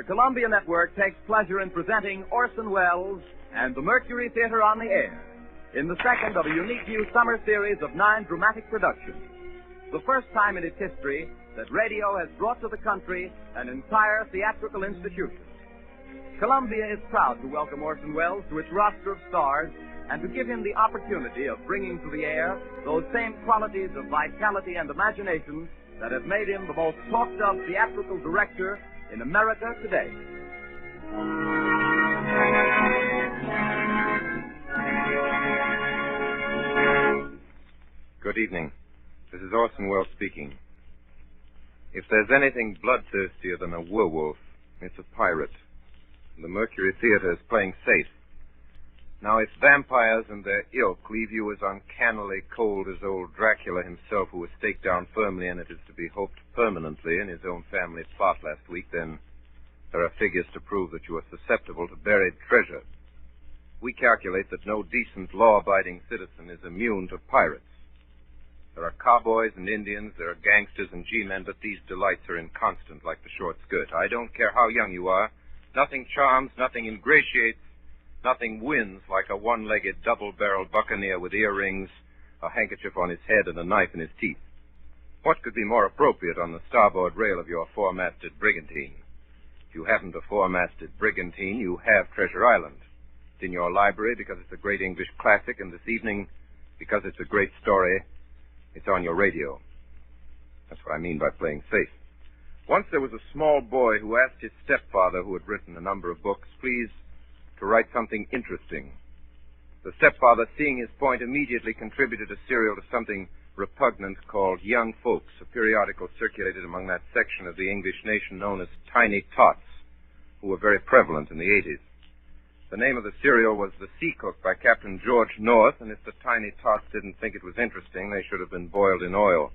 Columbia Network takes pleasure in presenting Orson Welles and the Mercury Theatre on the air in the second of a unique new summer series of 9 dramatic productions. The first time in its history that radio has brought to the country an entire theatrical institution. Columbia is proud to welcome Orson Welles to its roster of stars and to give him the opportunity of bringing to the air those same qualities of vitality and imagination that have made him the most talked of theatrical director in America today. Good evening. This is Orson Welles speaking. If there's anything bloodthirstier than a werewolf, it's a pirate. And the Mercury Theatre is playing safe. Now, if vampires and their ilk leave you as uncannily cold as old Dracula himself, who was staked down firmly and it is to be hoped permanently in his own family plot last week, then there are figures to prove that you are susceptible to buried treasure. We calculate that no decent, law-abiding citizen is immune to pirates. There are cowboys and Indians, there are gangsters and G-men, but these delights are inconstant like the short skirt. I don't care how young you are. Nothing charms, nothing ingratiates, nothing wins like a one-legged, double-barreled buccaneer with earrings, a handkerchief on his head, and a knife in his teeth. What could be more appropriate on the starboard rail of your four-masted brigantine? If you haven't a four-masted brigantine, you have Treasure Island. It's in your library because it's a great English classic, and this evening, because it's a great story, it's on your radio. That's what I mean by playing safe. Once there was a small boy who asked his stepfather, who had written a number of books, please, to write something interesting. The stepfather, seeing his point, immediately contributed a serial to something repugnant called Young Folks, a periodical circulated among that section of the English nation known as Tiny Tots, who were very prevalent in the 80s. The name of the serial was The Sea Cook by Captain George North, and if the Tiny Tots didn't think it was interesting, they should have been boiled in oil.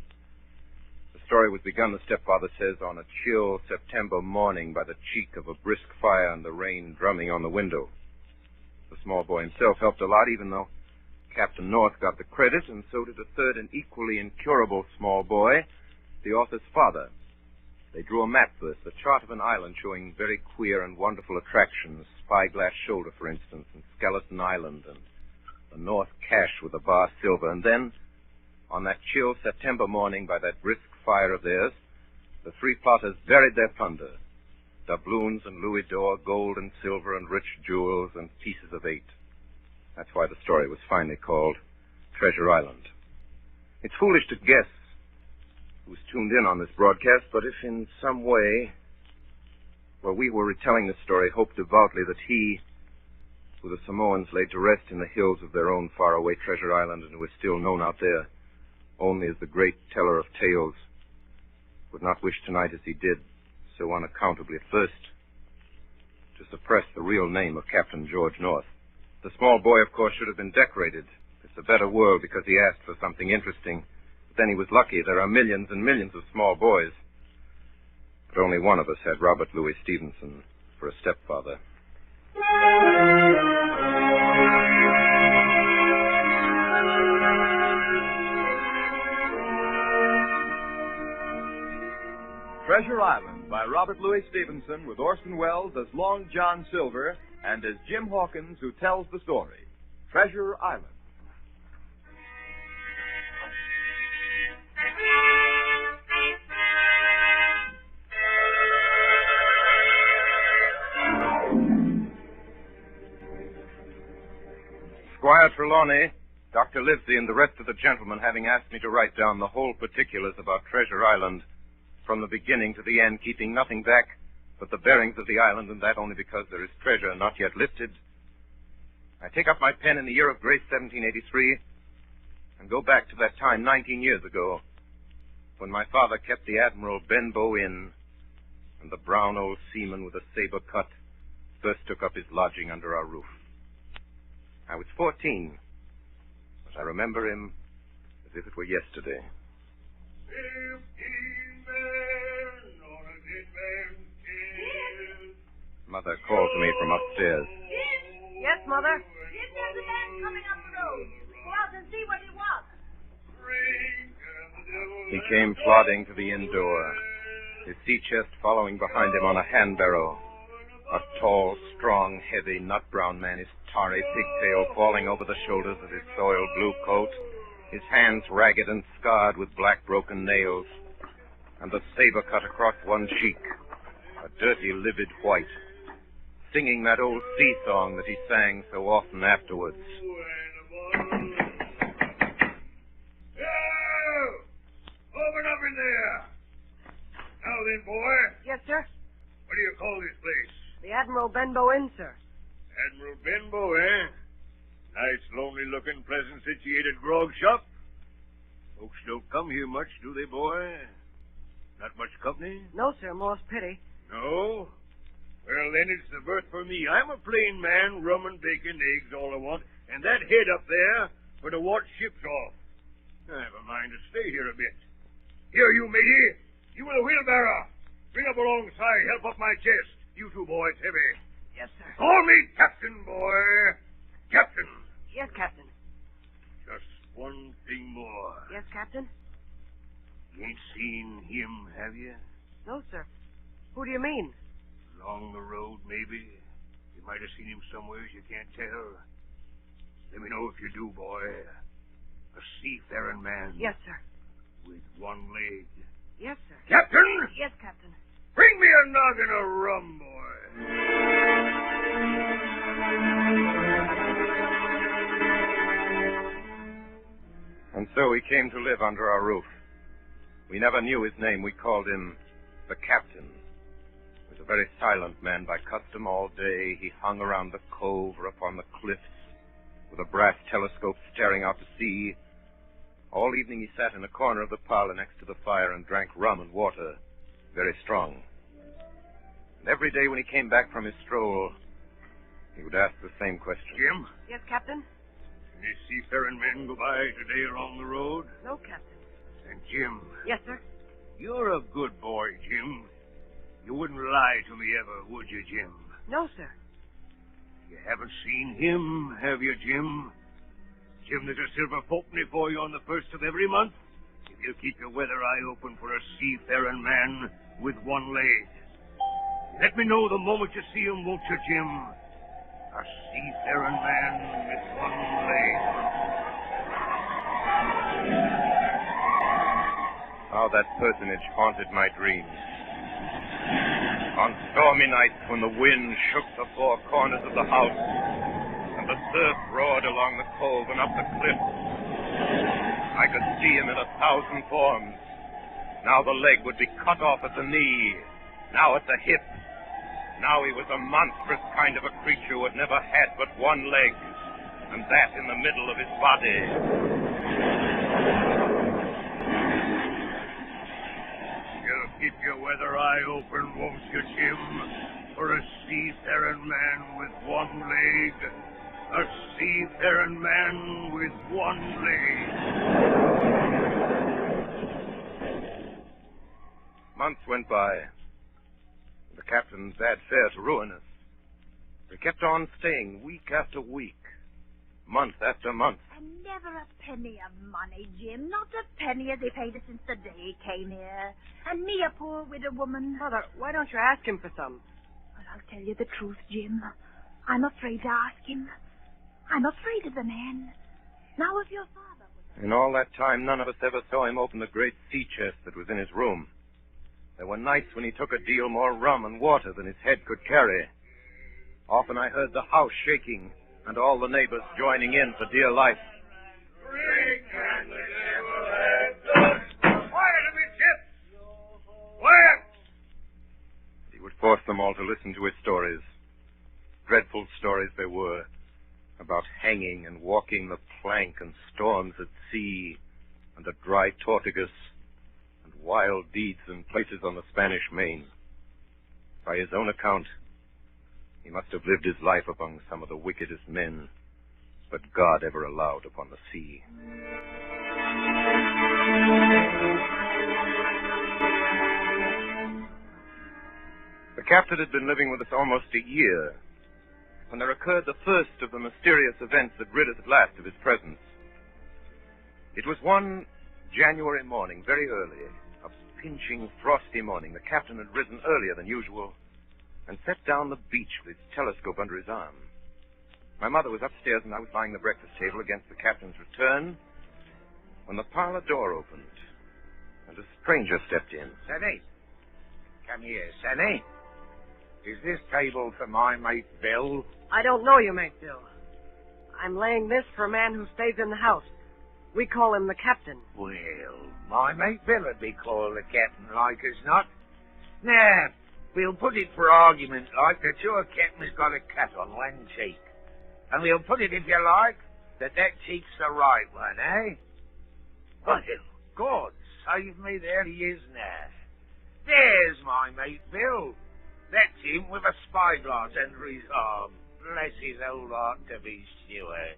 The story was begun, the stepfather says, on a chill September morning by the cheek of a brisk fire and the rain drumming on the window. The small boy himself helped a lot, even though Captain North got the credit, and so did a third and equally incurable small boy, the author's father. They drew a map first, a chart of an island showing very queer and wonderful attractions, Spyglass Shoulder, for instance, and Skeleton Island, and the North Cache with a bar silver. And then, on that chill September morning by that brisk fire of theirs, the three plotters buried their plunder, doubloons and louis d'or, gold and silver and rich jewels and pieces of 8. That's why the story was finally called Treasure Island. It's foolish to guess who's tuned in on this broadcast, but if in some way, while we were retelling this story, hoped devoutly that he, who the Samoans laid to rest in the hills of their own faraway Treasure Island and who is still known out there only as the great teller of tales, would not wish tonight as he did, so unaccountably at first, to suppress the real name of Captain George North. The small boy, of course, should have been decorated. It's a better world because he asked for something interesting. But then he was lucky. There are millions and millions of small boys. But only one of us had Robert Louis Stevenson for a stepfather. Treasure Island by Robert Louis Stevenson, with Orson Welles as Long John Silver and as Jim Hawkins, who tells the story. Treasure Island. Squire Trelawney, Dr. Livesey, and the rest of the gentlemen having asked me to write down the whole particulars about Treasure Island from the beginning to the end, keeping nothing back but the bearings of the island, and that only because there is treasure not yet lifted, I take up my pen in the year of grace 1783 and go back to that time 19 years ago when my father kept the Admiral Benbow Inn and the brown old seaman with a saber cut first took up his lodging under our roof. I was 14, but I remember him as if it were yesterday. 15 men on a dead man's hill. Mother called to me from upstairs. Yes, Mother? There's a man coming up the road. Go out and see what he wants. He came plodding to the inn door, his sea chest following behind him on a hand barrow, A tall, strong, heavy, nut-brown man, his tarry pigtail falling over the shoulders of his soiled blue coat, his hands ragged and scarred with black broken nails, and the saber cut across one cheek, a dirty, livid white, singing that old sea song that he sang so often afterwards. Open up in there. Now then, boy. Yes, sir. What do you call this place? The Admiral Benbow Inn, sir. Admiral Benbow, eh? Nice, lonely-looking, pleasant-situated grog shop. Folks don't come here much, do they, boy? Not much company? No, sir. More's pity. No? Well, then it's the berth for me. I'm a plain man, rum and bacon, eggs, all I want, and that head up there for to watch ships off. I have a mind to stay here a bit. Here, you matey. You with a wheelbarrow. Bring up alongside. Help up my chest. You two boys, heavy. Yes, sir. Call me Captain, boy. Captain. Yes, Captain. Just one thing more. Yes, Captain? You ain't seen him, have you? No, sir. Who do you mean? Along the road, maybe. You might have seen him somewhere, you can't tell. Let me know if you do, boy. A seafaring man. Yes, sir. With one leg. Yes, sir. Captain! Yes, Captain. Bring me a noggin of rum, boy. And so he came to live under our roof. We never knew his name. We called him the Captain. He was a very silent man by custom all day. He hung around the cove or up on the cliffs with a brass telescope staring out to sea. All evening he sat in a corner of the parlor next to the fire and drank rum and water, very strong. And every day when he came back from his stroll, he would ask the same question. Jim? Yes, Captain? Any seafaring men go by today along the road? No, Captain. And Jim? Yes, sir. You're a good boy, Jim. You wouldn't lie to me ever, would you, Jim? No, sir. You haven't seen him, have you, Jim? Jim, there's a silver fourpenny for you on the first of every month if you'll keep your weather eye open for a seafaring man with one leg. Let me know the moment you see him, won't you, Jim? A seafaring man with one leg. How that personage haunted my dreams. On stormy nights when the wind shook the four corners of the house and the surf roared along the cove and up the cliff, I could see him in 1,000 forms. Now the leg would be cut off at the knee, now at the hip. Now he was a monstrous kind of a creature who had never had but one leg, and that in the middle of his body. You'll keep your weather eye open, won't you, Jim? For a seafaring man with one leg. A seafaring man with one leg. Months went by. The captain bade fair to ruin us. We kept on staying week after week, month after month. And never a penny of money, Jim. Not a penny as they paid us since the day he came here. And me, a poor widow woman. Mother, why don't you ask him for some? Well, I'll tell you the truth, Jim. I'm afraid to ask him. I'm afraid of the man. Now, if your father was... In all that time, none of us ever saw him open the great sea chest that was in his room. There were nights when he took a deal more rum and water than his head could carry. Often I heard the house shaking and all the neighbors joining in for dear life. Drink and the devil has done. Quiet, amidships! Quiet! He would force them all to listen to his stories. Dreadful stories they were, about hanging and walking the plank and storms at sea and the dry Tortugas and wild deeds in places on the Spanish Main. By his own account, he must have lived his life among some of the wickedest men that God ever allowed upon the sea. The captain had been living with us almost a year when there occurred the first of the mysterious events that rid us at last of his presence. It was one January morning, very early, a pinching, frosty morning. The captain had risen earlier than usual and set down the beach with his telescope under his arm. My mother was upstairs, and I was lying at the breakfast table against the captain's return when the parlor door opened, and a stranger stepped in. Sonny, come here, Sonny. Is this table for my mate Bill? I don't know you, mate Bill. I'm laying this for a man who stays in the house. We call him the captain. Well, my mate Bill would be called the captain like as not. Now, we'll put it for argument like that your captain's got a cut on one cheek. And we'll put it, if you like, that cheek's the right one, eh? Well, God save me, there he is now. There's my mate Bill. That's him with a spyglass under his arm. Bless his old heart, to be sure.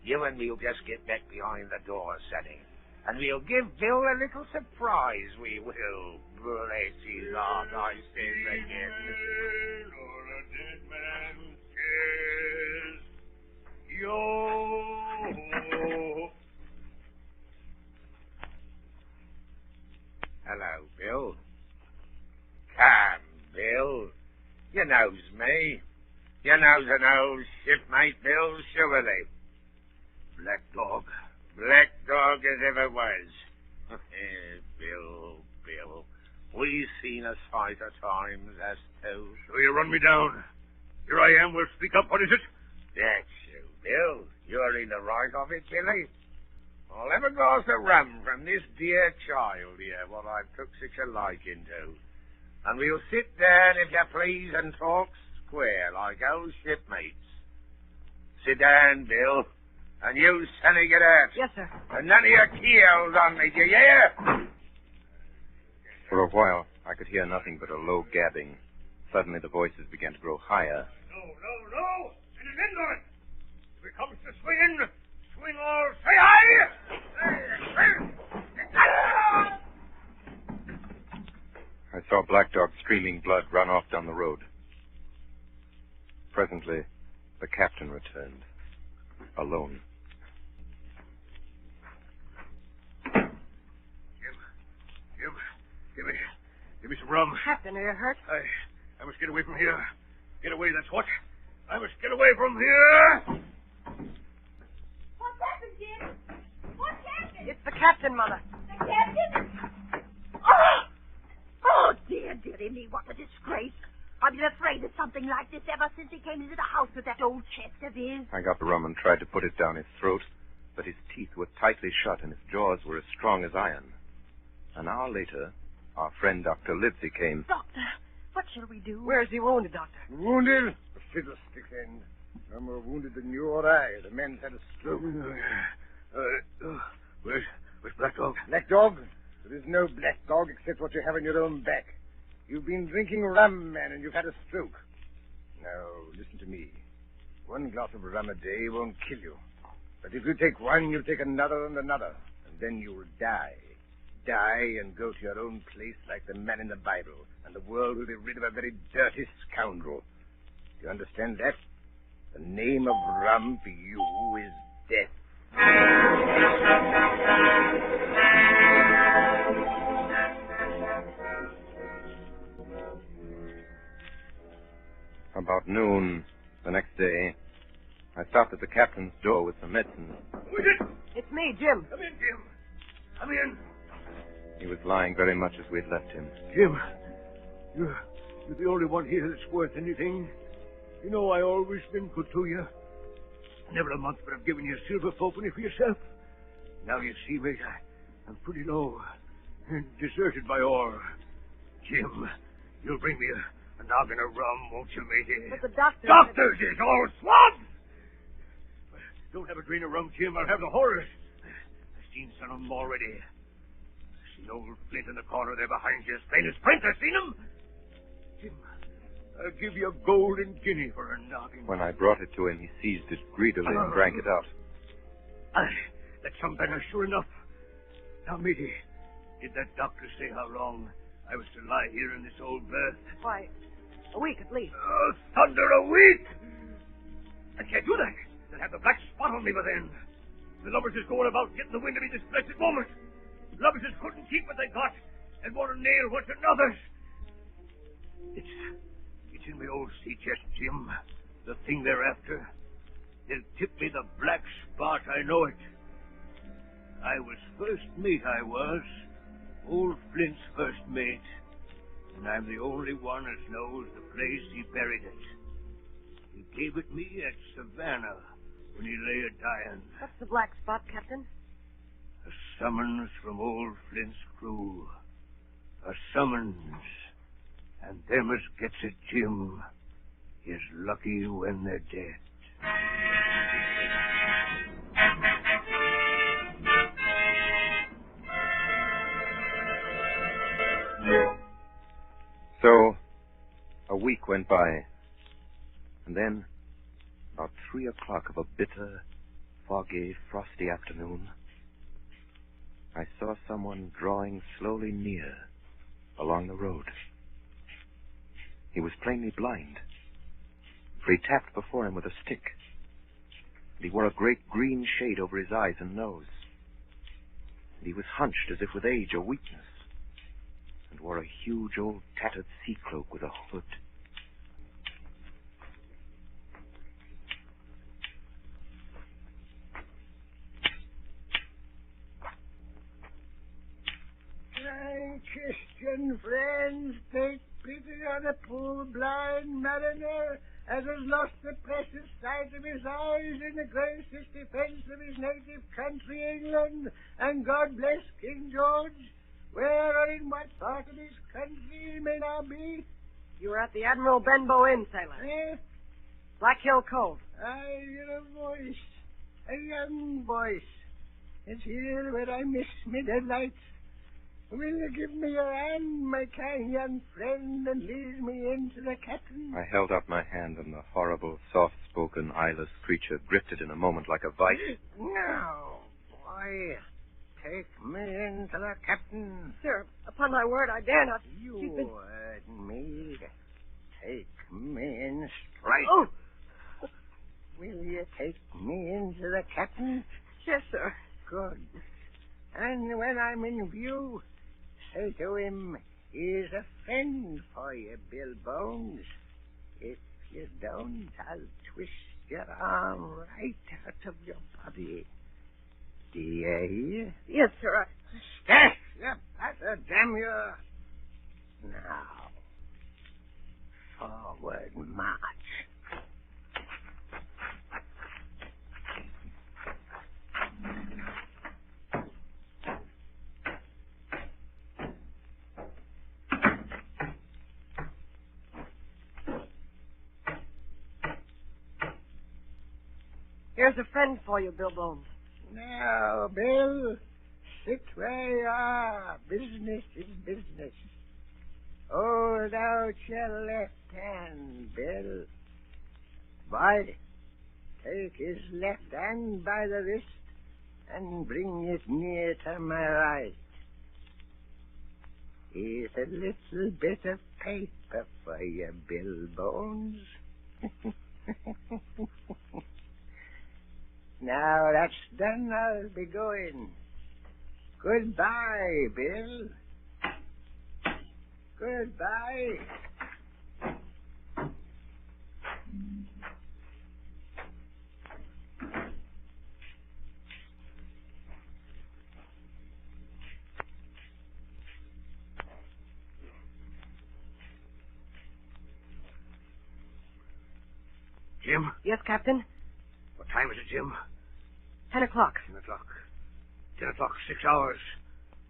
You and me'll just get back behind the door, Sonny. And we'll give Bill a little surprise, we will. Bless his heart, I says again. Or a dead man says, yo. Hello, Bill. Come, Bill. You knows me. You knows an old shipmate, Bill, surely. Black dog as ever was. Bill. We've seen a sight of times, as two. So you run me down. Here I am. Well, speak up. What is it? That's you, Bill. You're in the right of it, Billy. I'll have a glass of rum from this dear child here, what I've took such a liking to. And we'll sit down, if you please, and talk square like old shipmates. Sit down, Bill. And you, Sonny, get out. Yes, sir. And none of your keels on me, do you hear? For a while, I could hear nothing but a low gabbing. Suddenly, the voices began to grow higher. No. And an end on it. If it comes to swinging, swing all. Say aye! I saw Black Dog streaming blood run off down the road. Presently, the captain returned, alone. Jim, give me some rum. Captain, are you hurt? I must get away from here. Get away, that's what. I must get away from here. What's happened, Jim? What's happened? It's the captain, Mother. The captain? Oh, dearie me, what a disgrace. I've been afraid of something like this ever since he came into the house with that old chest of his. I got the rum and tried to put it down his throat, but his teeth were tightly shut and his jaws were as strong as iron. An hour later, our friend Dr. Livesey came. Doctor, what shall we do? Where's he wounded, Doctor? Wounded? A fiddlestick's end. No more wounded than you or I. The man's had a stroke. Where's Black Dog? Black Dog? There is no black dog except what you have in your own back. You've been drinking rum, man, and you've had a stroke. Now, listen to me. One glass of rum a day won't kill you. But if you take one, you'll take another and another, and then you'll die. Die and go to your own place like the man in the Bible, and the world will be rid of a very dirty scoundrel. Do you understand that? The name of rum for you is death. About noon the next day, I stopped at the captain's door with some medicine. Who is it? It's me, Jim. Come in, Jim. Come in. He was lying very much as we had left him. Jim, you're the only one here that's worth anything. You know I always been good to you. Never a month but I've given you a silver fourpenny for yourself. Now you see me, I'm pretty low and deserted by all. Jim, you'll bring me a noggin of rum, won't you, matey? But the doctor... Doctors is all swabs! Don't have a drain of rum, Jim. I'll have the horrors. I've seen some of them already. I've seen old Flint in the corner there behind you, as plain as print. I've seen him. Jim, I'll give you a golden guinea for a noggin. When I brought it to him, he seized it greedily and drank it out. That's some better, sure enough. Now, matey, did that doctor say how long I was to lie here in this old berth? Why, a week at least. Oh, thunder, a week! I can't do that. They'll have the black spot on me by then. The lovers is going about getting the wind of me this blessed moment. Lovers is couldn't keep what they got and want to nail what's another's. It's in my old sea chest, Jim. The thing they're after. They'll tip me the black spot, I know it. I was first mate, I was. Old Flint's first mate. And I'm the only one as knows the place he buried it. He gave it me at Savannah when he lay a-dying. What's the black spot, Captain? A summons from old Flint's crew. A summons. And them as gets it, Jim, is lucky when they're dead. So, a week went by, and then, about 3 o'clock of a bitter, foggy, frosty afternoon, I saw someone drawing slowly near along the road. He was plainly blind, for he tapped before him with a stick, and he wore a great green shade over his eyes and nose, and he was hunched as if with age or weakness, and wore a huge old tattered sea cloak with a hood. My Christian friends, take pity on a poor blind mariner as has lost the precious sight of his eyes in the gracious defense of his native country, England, and God bless King George. Where or in what part of his country he may now be? You were at the Admiral Benbow Inn, sailor. Eh? Black Hill Cove. I hear a voice, a young voice. It's here where I miss me deadlight. Will you give me your hand, my kind young friend, and lead me in to the captain? I held up my hand, and the horrible, soft-spoken, eyeless creature gripped it in a moment like a vice. No, boy. Take me in to the captain. Sir, upon my word, I dare not. You She's been... and me. Take me in straight. Oh! Will you take me into the captain? Yes, sir. Good. And when I'm in view, say to him, he's a friend for you, Bill Bones. If you don't, I'll twist your arm right out of your body. Do you hear? Yes, sir. Stash, you patter, damn you. Now, forward march. Here's a friend for you, Bill Bones. Now, Bill, sit where you are. Business is business. Hold out your left hand, Bill. Boy, take his left hand by the wrist and bring it near to my right. Here's a little bit of paper for you, Bill Bones. Now that's done, I'll be going. Goodbye, Bill. Goodbye. Jim? Yes, Captain? What time is it, Jim? 10 o'clock. 10 o'clock. 10 o'clock, 6 hours.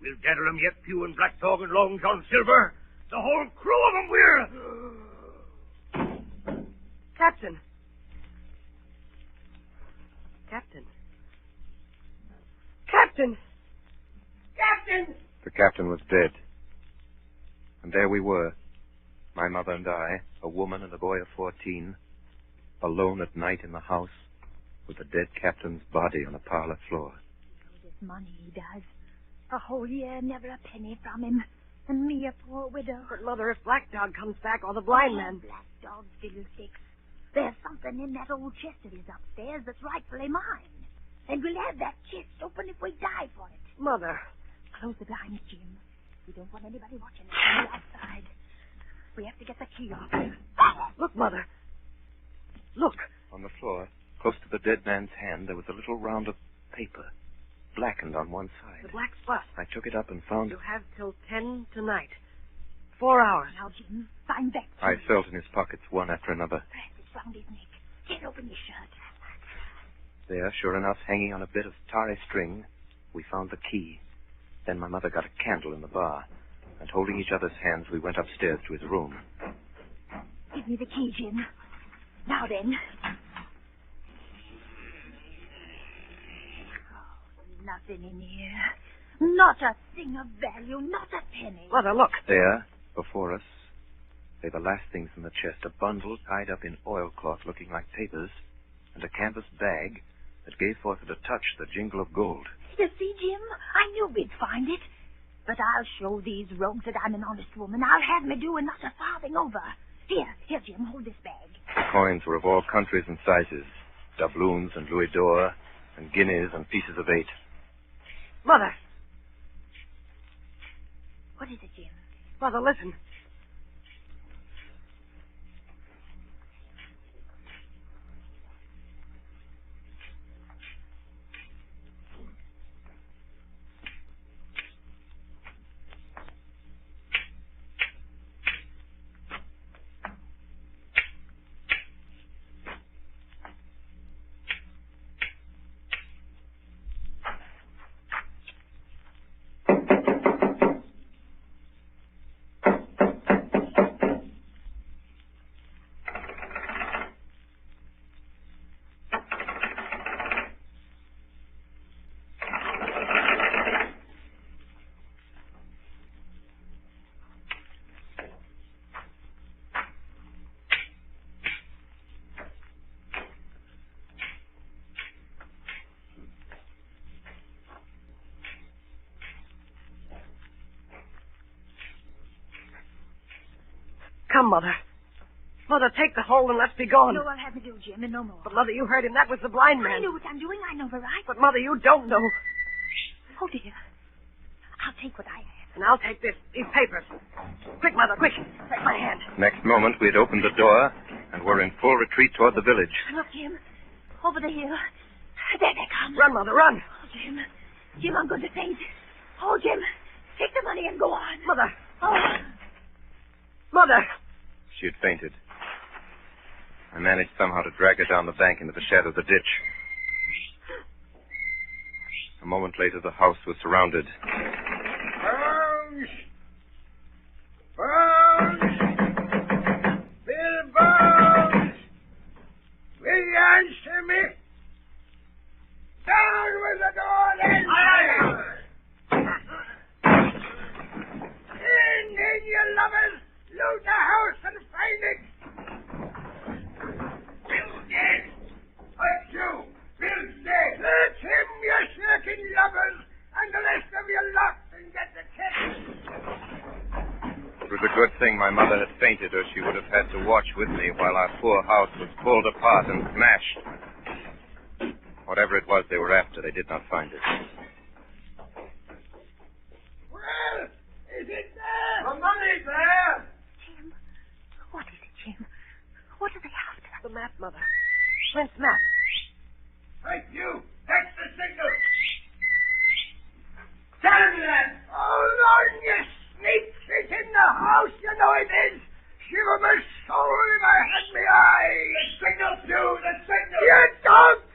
We'll gather 'em yet, Pew and Black Dog and Long John Silver. The whole crew of 'em, we're... Captain. Captain. Captain! Captain! The captain was dead. And there we were, my mother and I, a woman and a boy of 14, alone at night in the house, with the dead captain's body on the parlor floor. All this money he does. A whole year, never a penny from him. And me a poor widow. But, Mother, if Black Dog comes back or the blind man... Black Dog fiddlesticks. There's something in that old chest of his upstairs that's rightfully mine. And we'll have that chest open if we die for it. Mother. Close the blinds, Jim. We don't want anybody watching us from the outside. We have to get the key off. Look, Mother. Look. On the floor, close to the dead man's hand, there was a little round of paper, blackened on one side. The black spot. I took it up and found... You have till 10 tonight. 4 hours. Now, Jim, find that. I felt in his pockets one after another. Perhaps it's round his neck. Tear open his shirt. There, sure enough, hanging on a bit of tarry string, we found the key. Then my mother got a candle in the bar, and holding each other's hands, we went upstairs to his room. Give me the key, Jim. Now then. Oh, nothing in here. Not a thing of value, not a penny. Mother, look. There, before us, lay the last things in the chest, a bundle tied up in oilcloth looking like papers, and a canvas bag that gave forth at a touch the jingle of gold. You see, Jim, I knew we'd find it. But I'll show these rogues that I'm an honest woman. I'll have me do not a farthing over. Here, Jim, hold this bag. The coins were of all countries and sizes, doubloons and louis d'or, and guineas and pieces of 8. Mother. What is it, Jim? Mother, listen. Come, Mother. Mother, take the hold and let's be gone. No, I'll have to do, Jim, and no more. But, Mother, you heard him. That was the blind man. I know what I'm doing. I know the right. But, Mother, you don't know. Oh, dear. I'll take what I have. And I'll take these papers. Quick, Mother, quick. Take my hand. Next moment, we had opened the door and were in full retreat toward the village. Look, Jim. Over the hill. There they come. Run, Mother, run. Oh, Jim. Jim, I'm going to faint. Oh, Jim. Take the money and go on. Mother. Oh. Mother. She had fainted. I managed somehow to drag her down the bank into the shadow of the ditch. A moment later, the house was surrounded. Bones! Bones! Bill Bones! Will you answer me? Down with the door, then! In, you lovers! Loot the house and find it! Bill's dead! What's you? Bill's dead! Let him, you shirking lovers, and the rest of you locked and get the kiss! It was a good thing my mother had fainted, or she would have had to watch with me while our poor house was pulled apart and smashed. Whatever it was they were after, they did not find it. Well, is it there? The money's there! Jim, what is it, Jim? What are they after? The map, Mother. Flint's map. Right, you! That's the signal! Tell me that! Hold on, you sneak! It's in the house, you know it is! Shiver my soul if I had me eye! The signal, you! The signal! You dogs!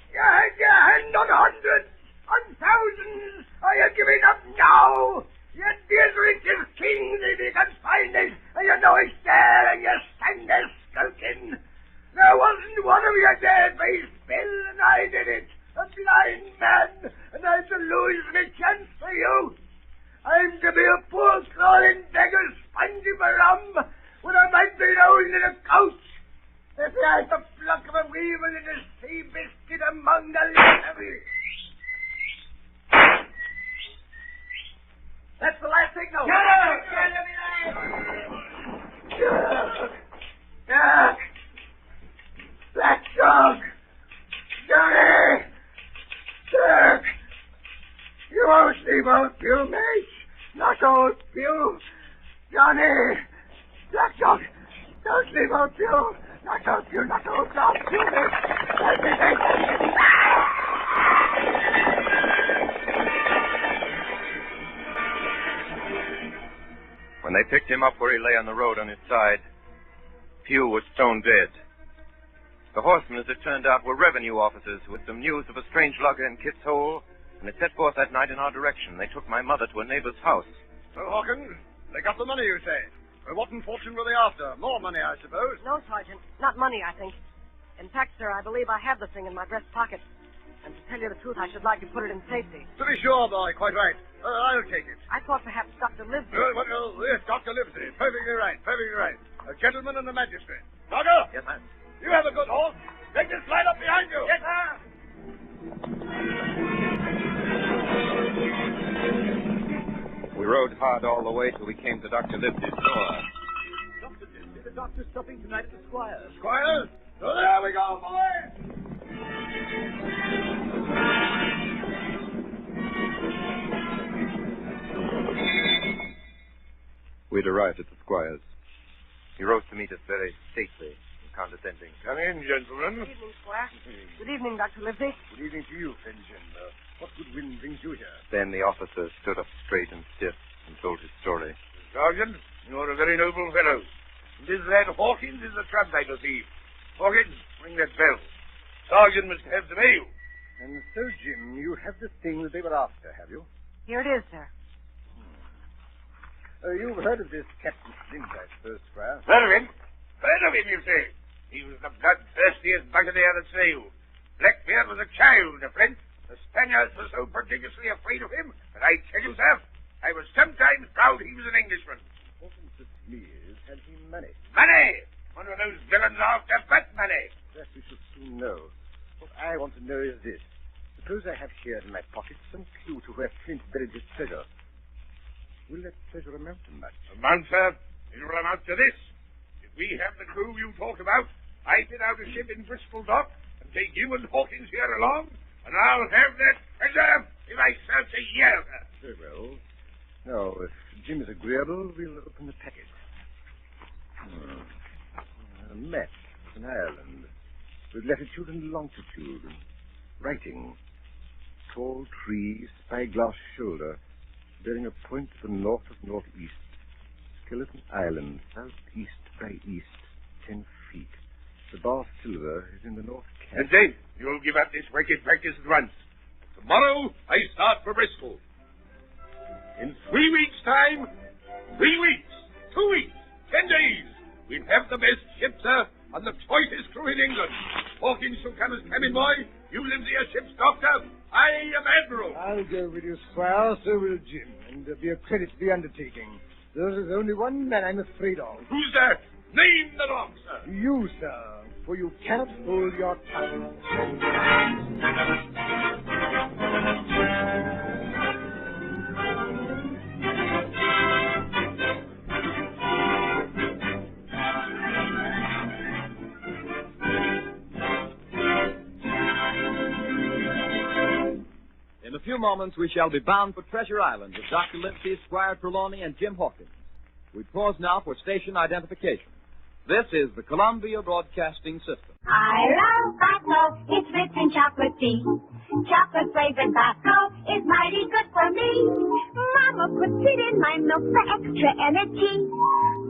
You had your hand on hundreds, on thousands! Are you giving up now? You're as rich as kings if you can find it, and you know it's there, and you stand there skulking. There wasn't one of you there, face Bill, and I did it. A blind man, and I'm to lose my chance for you. I'm to be a poor crawling beggar spongy for rum, when I might be old in a couch. If I had the pluck of a weevil in a sea biscuit among the levy. That's the last signal. Get out! Dog! Black dog! Johnny! Dirk! You won't sleep, old Pew, mate. Not old Pew. Johnny! Black dog! Don't leave out, Bill. Not out, you not out. Not you. When they picked him up where he lay on the road on his side, Pugh was stone dead. The horsemen, as it turned out, were revenue officers with some news of a strange lugger in Kit's Hole, and they set forth that night in our direction. They took my mother to a neighbor's house. So, Hawkins, they got the money, you say? Well, what in fortune were they after? More money, I suppose. No, Sergeant. Not money, I think. In fact, sir, I believe I have the thing in my breast pocket. And to tell you the truth, I should like to put it in safety. To be sure, boy, quite right. I'll take it. I thought perhaps Dr. Livesey... Yes, Dr. Livesey. Perfectly right, perfectly right. A gentleman and a magistrate. Doctor? Yes, ma'am. You have a good horse. Take this slide up behind you. Yes, sir. We rode hard all the way till we came to Dr. Livesey's door. Dr. Livesey, the doctor's stopping tonight at the Squire's. Squire's? So there we go, boys. We'd arrived at the Squire's. He rose to meet us very stately and condescending. Come in, gentlemen. Good evening, Squire. Good evening, Dr. Livesey. Good evening to you, Fenton. What good wind brings you here? Then the officer stood up straight and stiff and told his story. Sergeant, you're a very noble fellow. This lad Hawkins is the trap I perceive. Hawkins, ring that bell. Sergeant must have the mail. And so, Jim, you have the thing that they were after, have you? Here it is, sir. You've heard of this Captain Flint, I suppose, Squire? Heard of him? Heard of him, you say? He was the bloodthirstiest buccaneer that sailed. Blackbeard was a child to Flint. The Spaniards were so prodigiously afraid of him that I tell you, sir, I was sometimes proud he was an Englishman. Hawkins the Smears had he money. Money! One of those villains after fat money. That we shall soon know. What I want to know is this. Suppose I have here in my pocket some clue to where Flint buried his treasure. Will that treasure amount to much? Amount, sir? It will amount to this. If we have the crew you talked about, I fit out a ship in Bristol Dock and take you and Hawkins here along, and I'll have that treasure if I search a year, sir. Very well. Now, if Jim is agreeable, we'll open the packet. A map of an island with latitude and longitude. Writing. Tall tree, spyglass shoulder, bearing a point to the north of northeast. Skeleton Island, southeast by east, 10 feet. The bar silver is in the north camp. And Dave, you'll give up this wicked practice at once. Tomorrow, I start for Bristol. In 3 weeks' time, 3 weeks, 2 weeks, 10 days, we'll have the best ship, sir, and the choicest crew in England. Hawkins shall come as cabin boy. You Livesey as ship's doctor. I am admiral. I'll go with you, Squire. So will Jim. And be a credit to the undertaking. There's only one man I'm afraid of. Who's that? Name the dog, sir. You, sir. For you cannot hold your tongue. In a few moments, we shall be bound for Treasure Island with Dr. Livesey, Squire Trelawney, and Jim Hawkins. We pause now for station identification. This is the Columbia Broadcasting System. I love Baco. It's rich in chocolate tea. Chocolate flavored Baco is mighty good for me. Mama puts it in my milk for extra energy.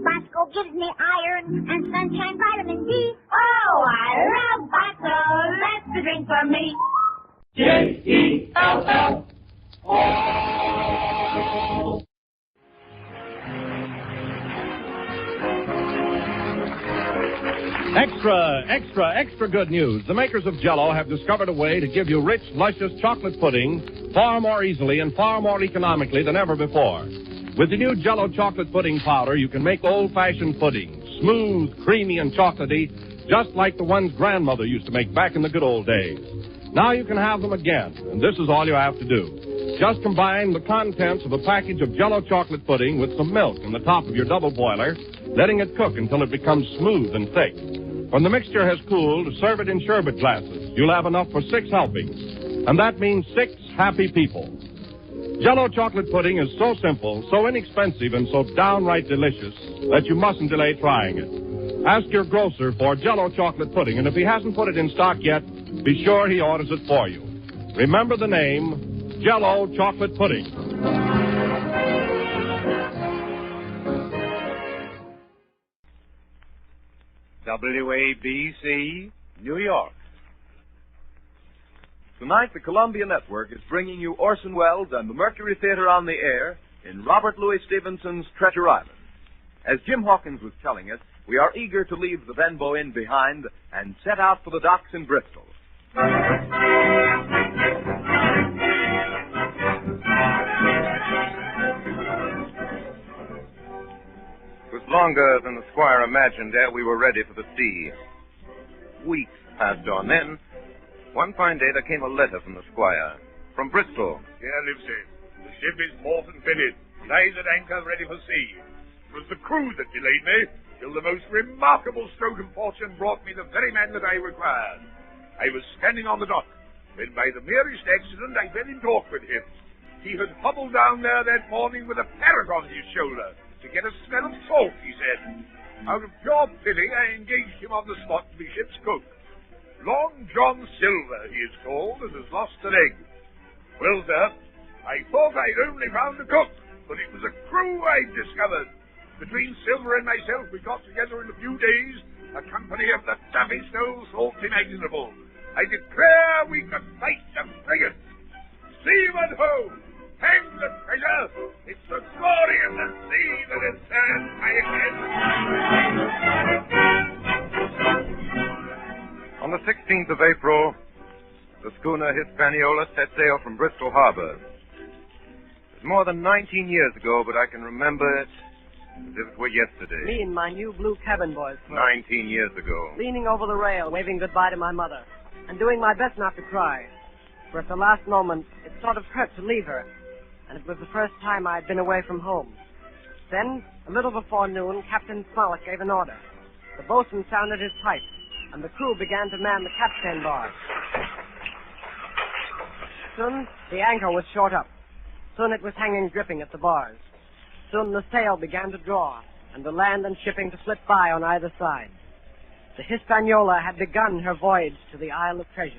Baco gives me iron and sunshine vitamin D. Oh, I love Baco. That's the drink for me. J-E-L-L. Extra good news. The makers of Jell-O have discovered a way to give you rich, luscious chocolate pudding far more easily and far more economically than ever before. With the new Jell-O chocolate pudding powder, you can make old-fashioned pudding, smooth, creamy, and chocolatey, just like the ones Grandmother used to make back in the good old days. Now you can have them again, and this is all you have to do. Just combine the contents of a package of Jell-O chocolate pudding with some milk in the top of your double boiler, letting it cook until it becomes smooth and thick. When the mixture has cooled, serve it in sherbet glasses. You'll have enough for 6 helpings, and that means 6 happy people. Jell-O chocolate pudding is so simple, so inexpensive, and so downright delicious that you mustn't delay trying it. Ask your grocer for Jell-O chocolate pudding, and if he hasn't put it in stock yet, be sure he orders it for you. Remember the name, Jell-O chocolate pudding. WABC, New York. Tonight, the Columbia Network is bringing you Orson Welles and the Mercury Theatre on the air in Robert Louis Stevenson's Treasure Island. As Jim Hawkins was telling us, we are eager to leave the Benbow Inn behind and set out for the docks in Bristol. It was longer than the squire imagined ere we were ready for the sea. Weeks passed on. Then, one fine day, there came a letter from the squire. From Bristol. Here lives it. The ship is port and fitted. Lies at anchor ready for sea. It was the crew that delayed me, till the most remarkable stroke of fortune brought me the very man that I required. I was standing on the dock, when by the merest accident I fell in talk with him. He had hobbled down there that morning with a parrot on his shoulder, to get a smell of salt, he said. Out of pure pity, I engaged him on the spot to be ship's cook. Long John Silver, he is called, and has lost an egg. Well, sir, I thought I'd only found a cook, but it was a crew I'd discovered. Between Silver and myself, we got together in a few days a company of the toughest old salts imaginable. I declare we could fight the frigate. Seaman ho! Hang the treasure! It's the glory of the sea that has turned my head. On the 16th of April, the schooner Hispaniola set sail from Bristol Harbor. It was more than 19 years ago, but I can remember it as if it were yesterday. Me and my new blue cabin boys were 19 years ago. leaning over the rail, waving goodbye to my mother, and doing my best not to cry. For at the last moment, it sort of hurt to leave her, and it was the first time I had been away from home. Then, a little before noon, Captain Smollett gave an order. The boatswain sounded his pipe, and the crew began to man the capstan bars. Soon, the anchor was short up. Soon it was hanging dripping at the bars. Soon the sail began to draw, and the land and shipping to slip by on either side. The Hispaniola had begun her voyage to the Isle of Treasure.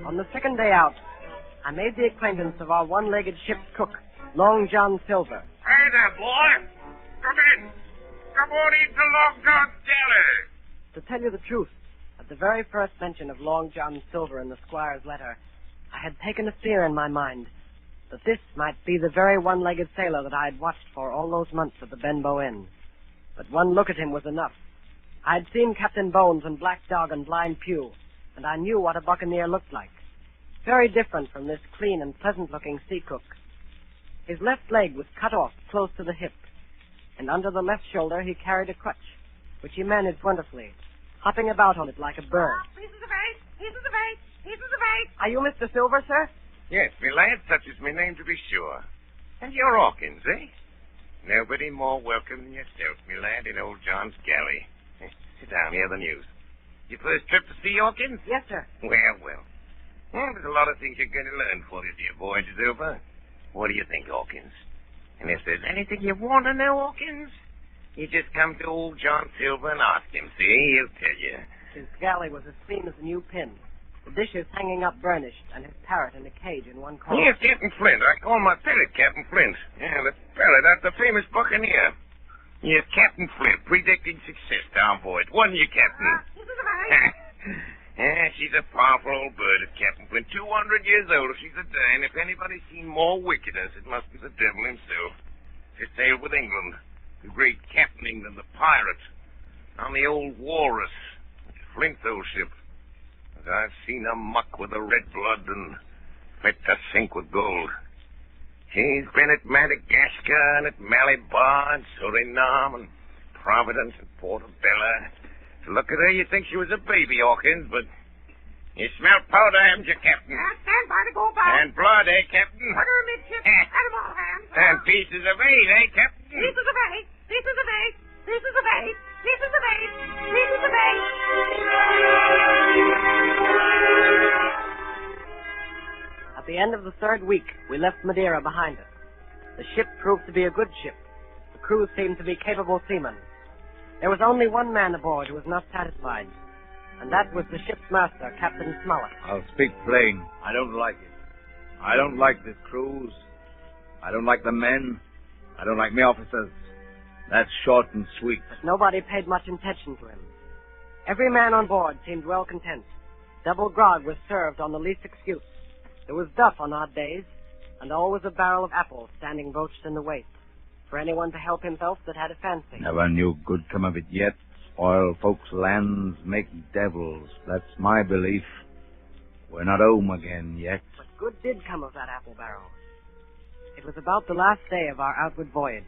On the second day out, I made the acquaintance of our one-legged ship's cook, Long John Silver. Hey there, boy. Come in. Come on into Long John's cellar. To tell you the truth, at the very first mention of Long John Silver in the squire's letter, I had taken a fear in my mind that this might be the very one-legged sailor that I had watched for all those months at the Benbow Inn. But one look at him was enough. I had seen Captain Bones and Black Dog and Blind Pew, and I knew what a buccaneer looked like. Very different from this clean and pleasant-looking sea cook. His left leg was cut off close to the hip, and under the left shoulder he carried a crutch, which he managed wonderfully, hopping about on it like a bird. Pieces of eight! Pieces of eight! Pieces of eight! Are you Mr. Silver, sir? Yes, me lad, such is my name to be sure. And you're Hawkins, eh? Nobody more welcome than yourself, me lad, in old John's galley. Sit down, hear the news. Your first trip to sea, Hawkins? Yes, sir. Well. Well, there's a lot of things you're going to learn before this your voyage is over. What do you think, Hawkins? And if there's anything you want to know, Hawkins, you just come to old John Silver and ask him, see? He'll tell you. His galley was as clean as a new pin. The dishes hanging up burnished, and his parrot in a cage in one corner. Yes, Captain Flint. I call my parrot Captain Flint. Yeah, the parrot, that's the famous buccaneer. Yes, Captain Flint, predicting success to our voyage. Wasn't you, Captain? Pieces of eight! Yeah, she's a powerful old bird, is Captain Flint. 200 years old if she's a day, and if anybody's seen more wickedness, it must be the devil himself. She sailed with England, the great Captain England, the pirate, on the old Walrus, Flint's old ship. But I've seen her muck with the red blood and fit to sink with gold. She's been at Madagascar and at Malabar and Suriname and Providence and Portobello. To look at her, you'd think she was a baby, Hawkins, but you smell powder, haven't you, Captain? Stand by to go by. And blood, eh, Captain? Put her amidship. Out of all hands. And pieces of eight, eh, Captain? Pieces of eight. Pieces of eight. Pieces of eight. Pieces of eight. Pieces of eight. At the end of the third week, we left Madeira behind us. The ship proved to be a good ship. The crew seemed to be capable seamen. There was only one man aboard who was not satisfied, and that was the ship's master, Captain Smollett. I'll speak plain. I don't like it. I don't like this cruise. I don't like the men. I don't like me officers. That's short and sweet. But nobody paid much attention to him. Every man on board seemed well content. Double grog was served on the least excuse. There was duff on odd days, and always a barrel of apples standing broached in the waist, for anyone to help himself that had a fancy. Never knew good come of it yet. Spoil folks' lands, make devils. That's my belief. We're not home again yet. But good did come of that apple barrel. It was about the last day of our outward voyage.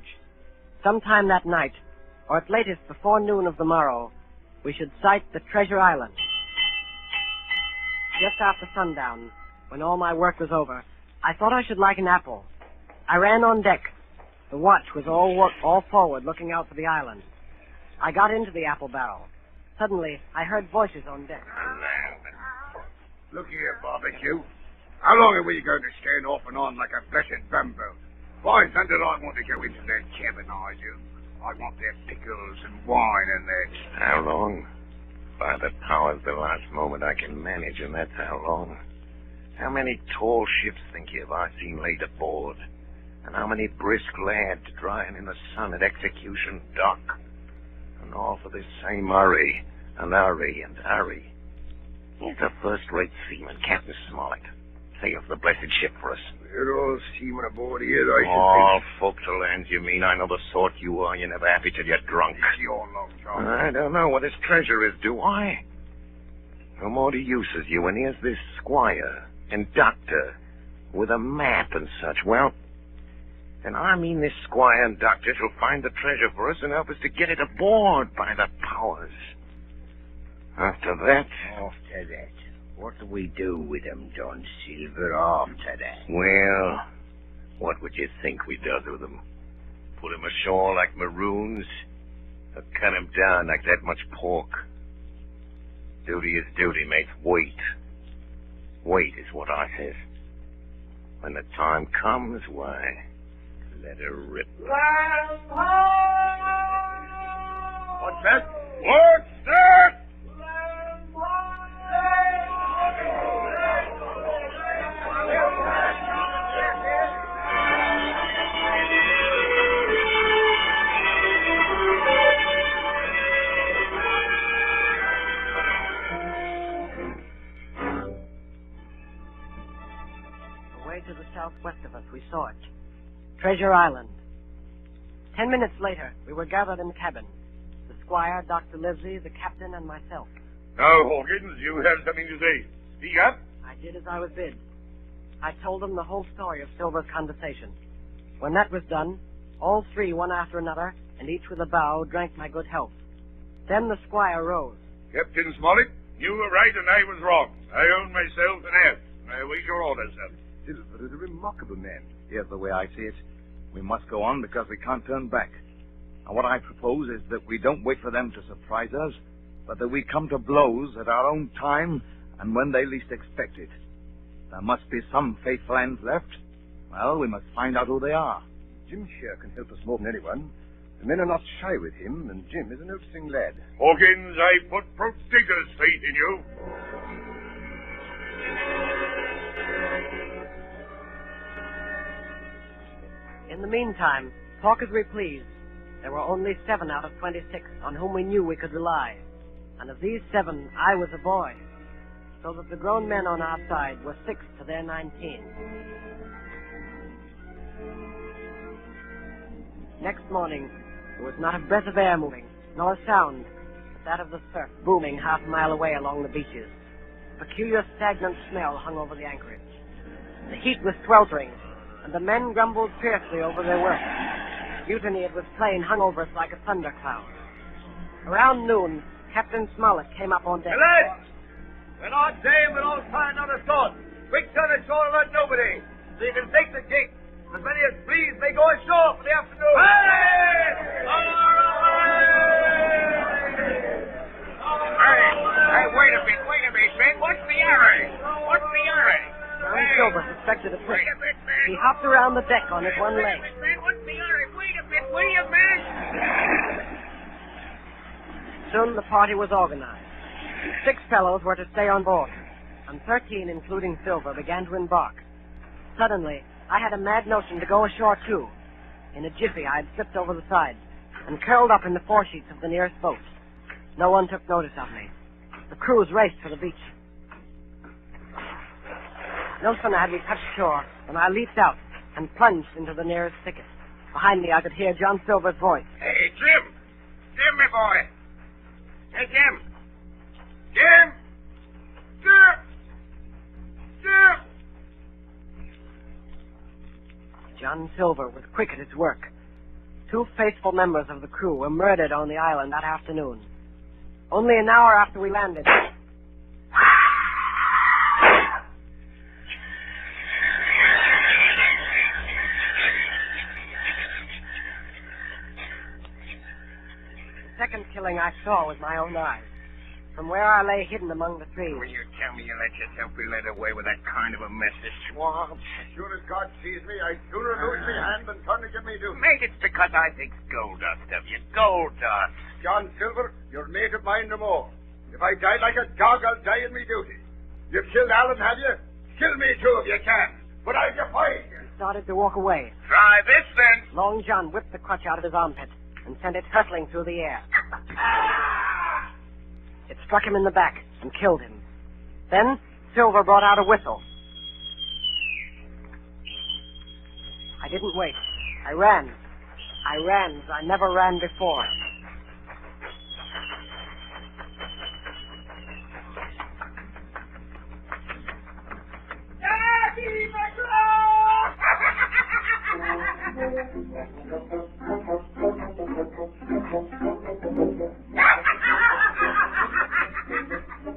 Sometime that night, or at latest before noon of the morrow, we should sight the Treasure Island. Just after sundown, when all my work was over, I thought I should like an apple. I ran on deck. The watch was all forward, looking out for the island. I got into the apple barrel. Suddenly, I heard voices on deck. Look here, Barbecue. How long are we going to stand off and on like a blessed bamboo? Why thunder I want to go into that cabin, I do. I want their pickles and wine and their... How long? By the powers, the last moment I can manage, and that's how long. How many tall ships, think you, have I seen laid aboard? And how many brisk lads drying in the sun at Execution Dock? And all for this same hurry, and hurry, and hurry. He's a first-rate seaman, Captain Smollett. Sails the blessed ship for us. You're all seamen aboard here, I should All forecastle hands, you mean? I know the sort you are. You're never happy till you're drunk. It's your long time. I don't know what this treasure is, do I? No more to use as you, and here's this squire and doctor with a map and such. Well, then I mean this squire and doctor shall find the treasure for us and help us to get it aboard by the powers. After that... After that, what do we do with them, John Silver, after that? Well, what would you think we does with them? Put 'em ashore like maroons? Or cut 'em down like that much pork? Duty is duty, mate. Wait. Wait is what I says. When the time comes, why, let her rip. What's that? What's that? Away to the southwest of us, we saw it. Treasure Island. 10 minutes later, we were gathered in the cabin. The squire, Dr. Livesey, the captain, and myself. Now, Hawkins, you have something to say. Speak up. I did as I was bid. I told them the whole story of Silver's conversation. When that was done, all three, one after another, and each with a bow, drank my good health. Then the squire rose. Captain Smollett, you were right and I was wrong. I own myself an ass. I await your orders, sir. Silver is a remarkable man. Here's the way I see it. We must go on because we can't turn back. And what I propose is that we don't wait for them to surprise us, but that we come to blows at our own time and when they least expect it. There must be some faithful hands left. Well, we must find out who they are. Jim here can help us more than anyone. The men are not shy with him, and Jim is a noticing lad. Hawkins, I put prodigious faith in you. In the meantime, talk as we pleased, there were only 7 out of 26 on whom we knew we could rely. And of these 7, I was a boy, so that the grown men on our side were 6 to their 19. Next morning, there was not a breath of air moving, nor a sound but that of the surf booming half a mile away along the beaches. A peculiar stagnant smell hung over the anchorage. The heat was sweltering, and the men grumbled fiercely over their work. Mutiny, it was plain, hung over us like a thundercloud. Around noon, Captain Smollett came up on deck. Hey, lads! We're not saying we don't find another stone. Quick turn ashore and let nobody, so you can take the gig. As many as please may go ashore for the afternoon. Hey, wait a minute, man. What's the hurry? Silver suspected a trick. He hopped around the deck on his one leg. will you, man? Soon the party was organized. 6 fellows were to stay on board, and 13, including Silver, began to embark. Suddenly, I had a mad notion to go ashore, too. In a jiffy, I had slipped over the side and curled up in the foresheets of the nearest boat. No one took notice of me. The crews raced for the beach. No sooner had we touched shore than I leaped out and plunged into the nearest thicket. Behind me, I could hear John Silver's voice. Hey, Jim! Jim, my boy! Hey, Jim! Jim! Jim! Jim! John Silver was quick at his work. 2 faithful members of the crew were murdered on the island that afternoon. Only an hour after we landed. The second killing I saw with my own eyes. From where I lay hidden among the trees. Will you tell me you let yourself be led away with that kind of a mess, this swamp? As sure as God sees me, I'd sooner lose me hand than turn to get me duty. Mate, it's because I think gold dust of you. Gold dust. John Silver, you're mate of mine no more. If I die like a dog, I'll die in me duty. You've killed Alan, have you? Kill me too if you can. But I'll defy you. He started to walk away. Try this, then. Long John whipped the crutch out of his armpit and sent it hurtling through the air. It struck him in the back and killed him. Then Silver brought out a whistle. I didn't wait. I ran. I ran as I never ran before.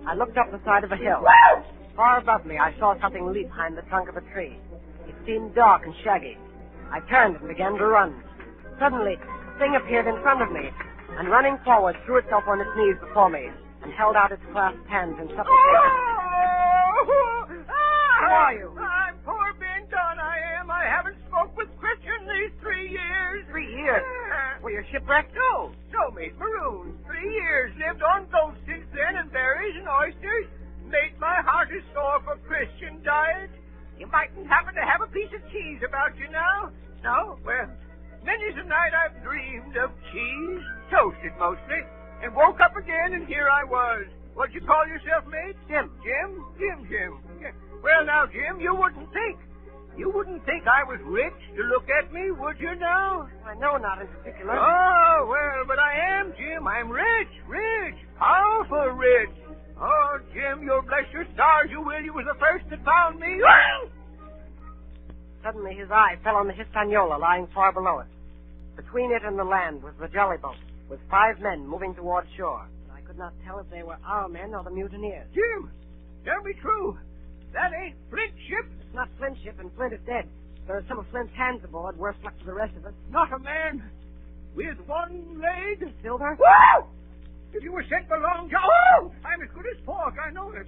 I looked up the side of a hill. Far above me, I saw something leap behind the trunk of a tree. It seemed dark and shaggy. I turned and began to run. Suddenly, the thing appeared in front of me, and running forward, threw itself on its knees before me, and held out its clasped hands in supplication. Who are you? I'm poor Ben Gunn, I am. I haven't spoke with Christian these 3 years. 3 years? Were you shipwrecked? No, mate, marooned. 3 years. Lived on goats since then, and berries and oysters. Made my heart is sore for Christian diet. You mightn't happen to have a piece of cheese about you now. No? Well, many's a night I've dreamed of cheese, toasted mostly, and woke up again, and here I was. What'd you call yourself, mate? Jim. Jim? Jim. Yeah. Well, now, Jim, you wouldn't think I was rich to look at me, would you now? I know not in particular. Oh, well, but I am, Jim. I'm rich. Powerful rich. Oh, Jim, you'll bless your stars, you will. You was the first that found me. Suddenly his eye fell on the Hispaniola lying far below it. Between it and the land was the jolly boat, with 5 men moving toward shore. I could not tell if they were our men or the mutineers. Jim, tell me true. That ain't Flint's ship? It's not Flint's ship, and Flint is dead. There are some of Flint's hands aboard, worse luck to the rest of us. Not a man with one leg? Silver? Whoa! If you were sent for Long John... Oh! I'm as good as pork, I know it.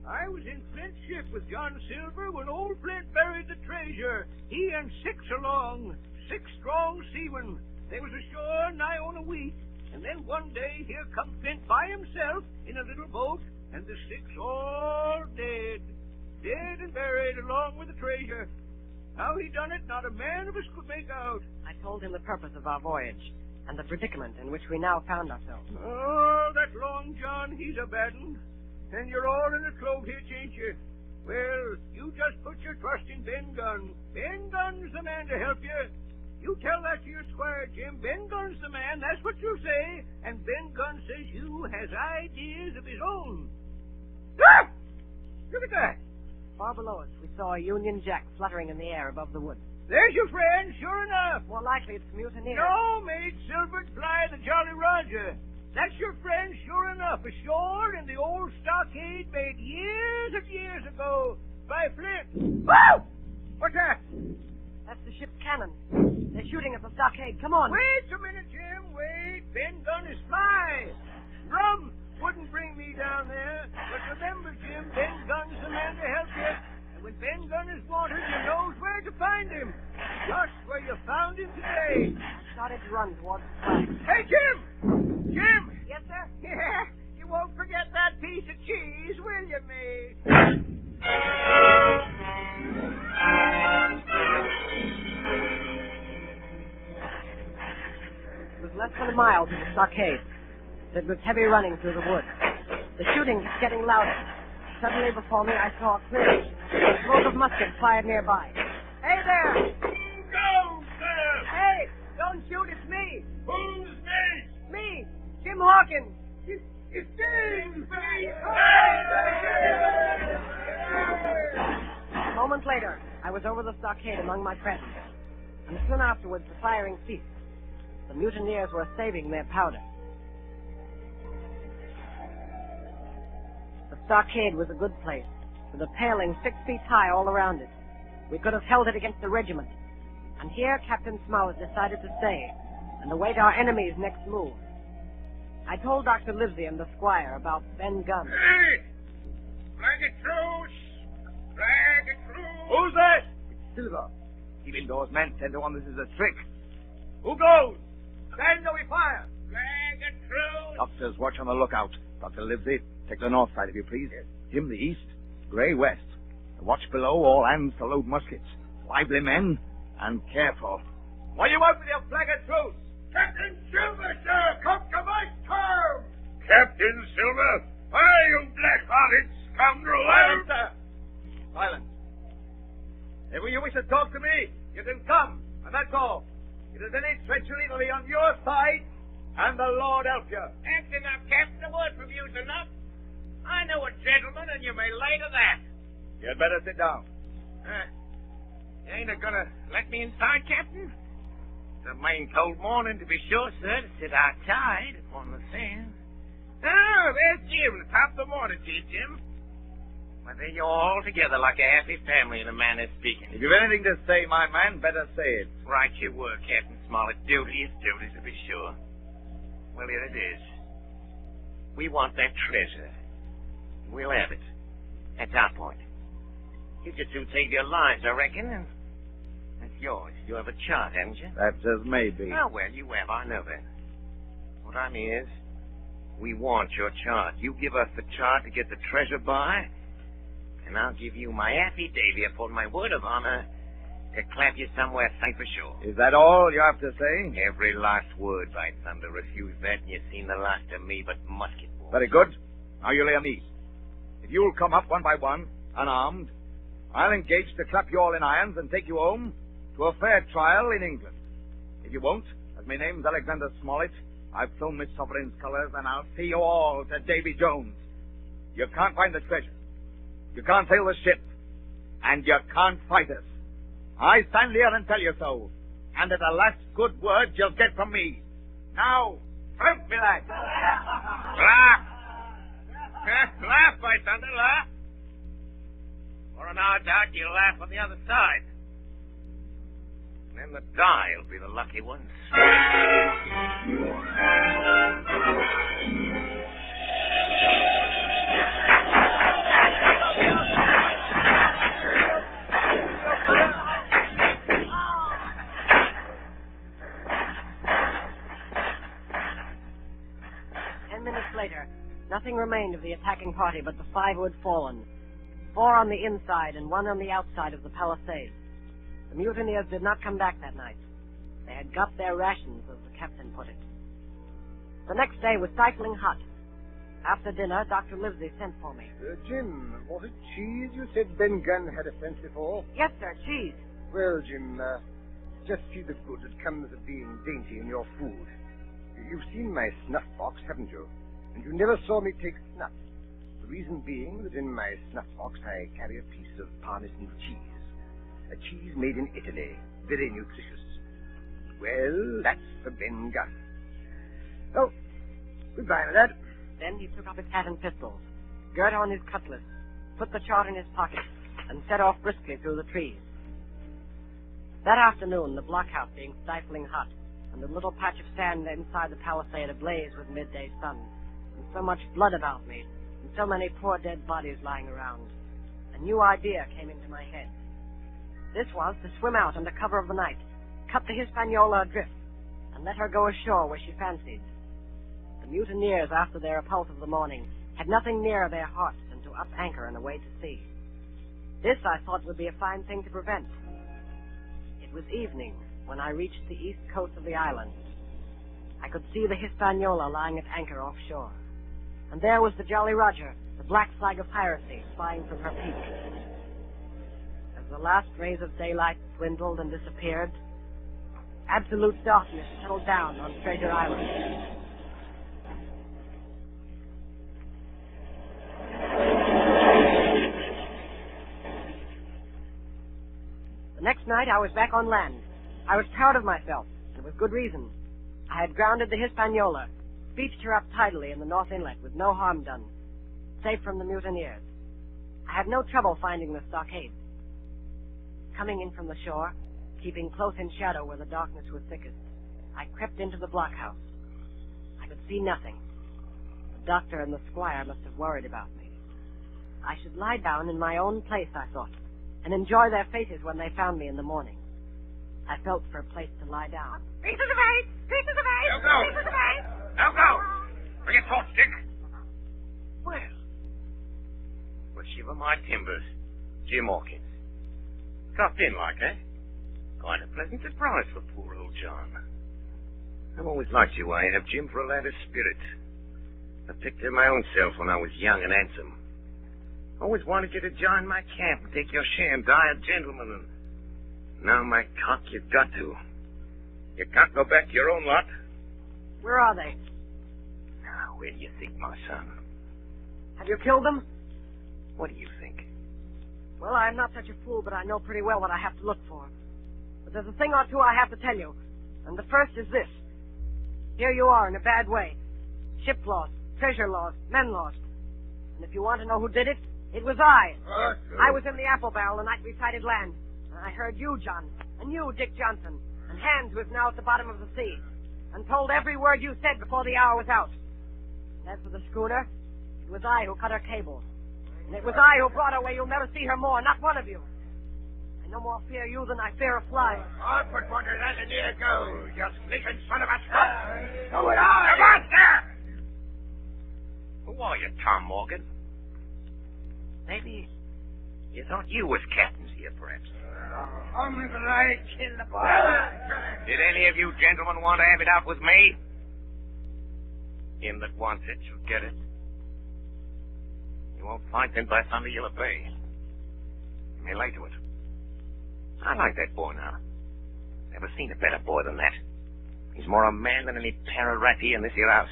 I was in Flint's ship with John Silver when old Flint buried the treasure. He and 6 along. 6 strong seamen. They was ashore nigh on a week. And then one day here come Flint by himself in a little boat, and the 6 all dead. Dead and buried along with the treasure. How he done it, not a man of us could make out. I told him the purpose of our voyage, and the predicament in which we now found ourselves. Oh, that Long John, he's a bad un. And you're all in a clove hitch, ain't you? Well, you just put your trust in Ben Gunn. Ben Gunn's the man to help you. You tell that to your squire, Jim. Ben Gunn's the man, that's what you say. And Ben Gunn says you has ideas of his own. Ah! Look at that. Far below us, we saw a Union Jack fluttering in the air above the woods. There's your friend, sure enough. More likely it's mutineers. No, mate, Silver'd fly the Jolly Roger. That's your friend, sure enough, ashore in the old Stockade made years and years ago by Flint. Whoa! What's that? That's the ship's cannon. They're shooting at the stockade. Come on. Wait a minute, Jim. Wait. Ben Gunn is fly. Rum wouldn't bring me down there. But remember, Jim, Ben Gunn's the man to help you. And when Ben Gunn is wanted, you knows where to find him. Just where you found him today. I started to run towards the flag. Hey, Jim! Jim! Yes, sir? Yeah, you won't forget that piece of cheese, will you, me? It was less than a mile to the stockade. It was heavy running through the woods. The shooting was getting louder. Suddenly before me, I saw clearly a smoke of muskets fired nearby. Hey there! Go, sir! Hey! Don't shoot, it's me! Who's me? Me! Jim Hawkins! It's Demise! A moment later, I was over the stockade among my friends. And soon afterwards, the firing ceased. The mutineers were saving their powder. The stockade was a good place, with a paling 6 feet high all around it. We could have held it against the regiment. And here Captain Smollett decided to stay and await our enemy's next move. I told Dr. Livesey and the squire about Ben Gunn. Hey! Flag a truce! Flag a truce! Who's that? It's Silver. Keep indoors, man. 10 to 1, this is a trick. Who goes? Stand or we fire! Flag a truce! Doctors, watch on the lookout. Dr. Livesey, take the north side if you please. Jim, the east. Gray, west. Watch below, all hands to load muskets. Lively men, and careful. What do you want with your flag of truce? Captain Silver, sir! Come to my term! Captain Silver? Why, you black-hearted scoundrel! Silence, sir! Silence. If you wish to talk to me, you can come, and that's all. If there's any treachery, it'll be on your side, and the Lord help you. That's enough, Captain. A word from you's enough. I know a gentleman, and you may lay to that. You'd better sit down. You ain't gonna let me inside, Captain? It's a main cold morning, to be sure, sir, to sit outside upon the sand. Oh, there's Jim. Top of the morning to you, Jim. Well, there you're all together like a happy family in a manner of speaking. If you've anything to say, my man, better say it. Right you were, Captain Smollett. Duty is duty, to be sure. Well, here it is. We want that treasure. We'll have it. That's our point. You just soon save your lives, I reckon, and that's yours. You have a chart, haven't you? That's as may be. Oh, well, you have. I know that. What I mean is, we want your chart. You give us the chart to get the treasure by, and I'll give you my affidavit upon my word of honor to clap you somewhere safe ashore. Is that all you have to say? Every last word, by thunder. Refuse that, and you've seen the last of me but musket balls. Very good. Now you lay on me. If you'll come up one by one, unarmed, I'll engage to clap you all in irons and take you home to a fair trial in England. If you won't, as my name's Alexander Smollett, I've flown my sovereign's colours, and I'll see you all to Davy Jones. You can't find the treasure. You can't sail the ship. And you can't fight us. I stand here and tell you so. And at the last good word you'll get from me. Now, fruit me that. Laugh! Laugh, by thunder, laugh. For an hour doubt, you'll laugh on the other side. And then the die will be the lucky ones. 10 minutes later, nothing remained of the attacking party but the 5 who had fallen. 4 on the inside and 1 on the outside of the palisade. The mutineers did not come back that night. They had got their rations, as the captain put it. The next day was stifling hot. After dinner, Dr. Livesey sent for me. Jim, was it cheese you said Ben Gunn had a fancy for? Yes, sir, cheese. Well, Jim, just see the good that comes of being dainty in your food. You've seen my snuff box, haven't you? And you never saw me take snuff. The reason being that in my snuff box I carry a piece of Parmesan cheese. A cheese made in Italy, very nutritious. Well, that's for Ben Gunn. Oh, goodbye, my lad. Then he took up his hat and pistols, girt on his cutlass, put the chart in his pocket, and set off briskly through the trees. That afternoon, the blockhouse being stifling hot, and the little patch of sand inside the palisade ablaze with midday sun, and so much blood about me, and so many poor dead bodies lying around, a new idea came into my head. This was to swim out under cover of the night, cut the Hispaniola adrift, and let her go ashore where she fancied. The mutineers, after their repulse of the morning, had nothing nearer their hearts than to up anchor and away to sea. This I thought would be a fine thing to prevent. It was evening when I reached the east coast of the island. I could see the Hispaniola lying at anchor offshore, and there was the Jolly Roger, the black flag of piracy, flying from her peak. As the last rays of daylight dwindled and disappeared, absolute darkness settled down on Treasure Island. The next night I was back on land. I was proud of myself, and with good reason. I had grounded the Hispaniola, beached her up tidily in the North Inlet with no harm done, safe from the mutineers. I had no trouble finding the Stockade. Coming in from the shore, keeping close in shadow where the darkness was thickest, I crept into the blockhouse. I could see nothing. The doctor and the squire must have worried about me. I should lie down in my own place, I thought, and enjoy their faces when they found me in the morning. I felt for a place to lie down. Pieces of eight! Pieces of eight! Now go! Pieces of eight! Now go! Bring a torch, Dick. Well, shiver my timbers. Jim Hawkins. Dropped in like that. Quite a pleasant surprise for poor old John. I've always liked your way, have Jim, for a lad of spirit. I picked him my own self when I was young and handsome. Always wanted you to join my camp and take your share and die a gentleman. And now, my cock, you've got to. You can't go back to your own lot. Where are they? Now, where do you think, my son? Have you killed them? What do you think? Well, I'm not such a fool, but I know pretty well what I have to look for. But there's a thing or two I have to tell you. And the first is this. Here you are in a bad way. Ship lost, treasure lost, men lost. And if you want to know who did it, it was I. I was in the apple barrel the night we sighted land. And I heard you, John, and you, Dick Johnson, and Hans, who is now at the bottom of the sea, and told every word you said before the hour was out. And as for the schooner, it was I who cut her cable. And it was I who brought her where you'll never see her more, not one of you. I no more fear you than I fear a fly. I'll put one of that in here, go, you sneaking son of a skunk. So would I. Come on, sir! Who are you, Tom Morgan? Maybe you thought you was captains here, perhaps. Only that I killed the boy. Did any of you gentlemen want to have it out with me? Him that wants it shall get it. You won't fight then by thunder you'll obey. You may lay to it. I like that boy now. Never seen a better boy than that. He's more a man than any pararati in this here house.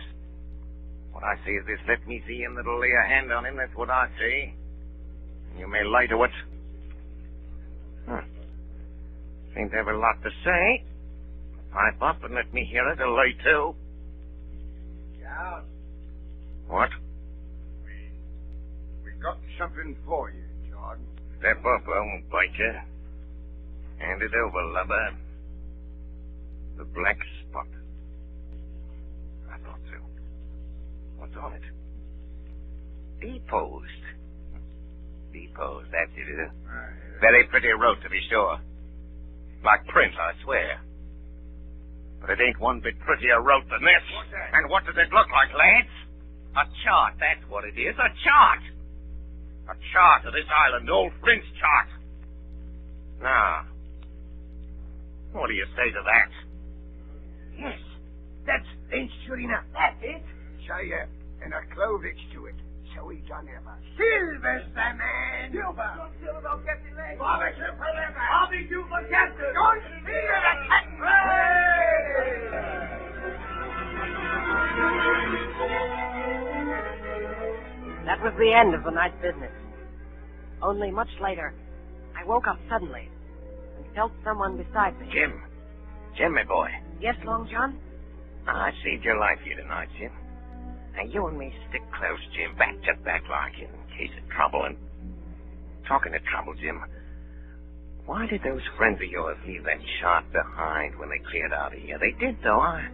What I say is this, let me see him that'll lay a hand on him, that's what I say. You may lay to it. Seem to have a lot to say. Pipe up and let me hear it, or lay to. John. What? We got something for you, John. Step up, I won't bite you. Hand it over, lubber. The black spot. I thought so. What's on it? Deposed. Deposed, that's it, is it? Very pretty wrote, to be sure. Like print, I swear. But it ain't one bit prettier wrote than this. And what does it look like, lads? A chart, that's what it is, a chart. A chart of this island, old Flint's chart. Now, what do you say to that? Yes, that's Flint, sure enough. That's it. Say, and a clovage to it. So he done ever. Silver's the man. Silver. Silver don't get the leg. Bobby Silver forever. Bobby Silver captain. Don't fear the captain. That was the end of the night's business. Only much later, I woke up suddenly and felt someone beside me. Jim, my boy. Yes, Long John? I saved your life here tonight, Jim. Now, you and me stick close, Jim, back to back like in case of trouble. And talking of trouble, Jim, why did those friends of yours leave that chart behind when they cleared out of here? They did, though. I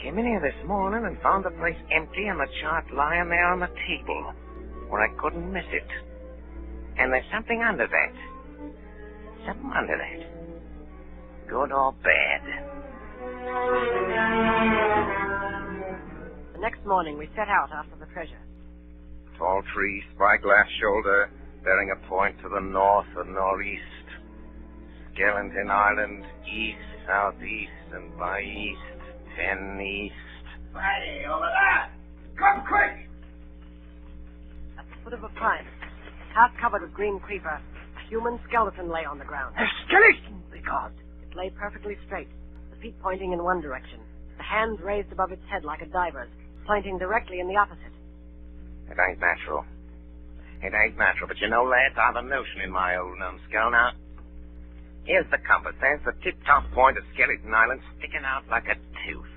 came in here this morning and found the place empty and the chart lying there on the table where I couldn't miss it. And there's something under that. something under that. Good or bad? The next morning we set out after the treasure. Tall tree, spyglass shoulder, bearing a point to the north and northeast. Skeleton Island, east, southeast, and by east, 10 east. Hey, over there! Come quick! At the foot of a pine, half covered with green creeper, a human skeleton lay on the ground. A skeleton, begod! It lay perfectly straight, the feet pointing in one direction, the hands raised above its head like a diver's, pointing directly in the opposite. It ain't natural. It ain't natural, but you know, lads, I've a notion in my old numbskull now. Here's the compass. There's the tip-top point of Skeleton Island sticking out like a tooth.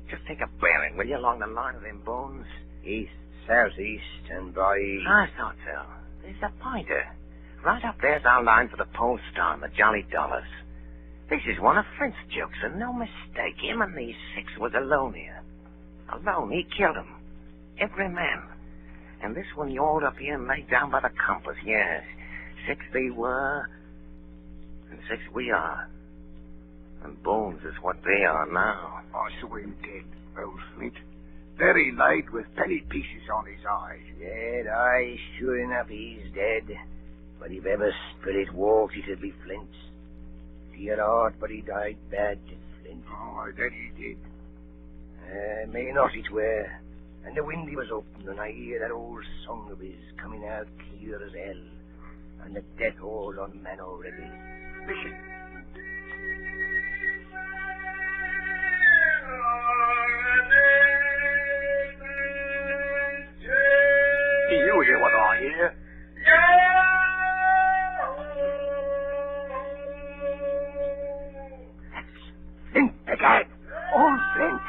Just take a bearing, will you, along the line of them bones? East, southeast, and by east. I thought so. There's a pointer. Right up there's our line for the Pole Star and the Jolly Dollars. This is one of Flint's jokes, and no mistake. Him and these 6 was alone here. Alone, he killed them. Every man. And this one yawled up here and laid down by the compass, yes. 6 they were, and 6 we are. And Bones is what they are now. I saw him dead, old Flint. There he laid with penny pieces on his eyes. Dead, aye, sure enough, he's dead. But if ever spirit walked, it'd be Flint's. Dear heart, but he died bad, Flint. Oh, that he did. May not it were. And the windy was open, and I hear that old song of his coming out clear as hell. And the death hold on man already. Listen. Do you hear what I hear? That's Flint again. Old Flint.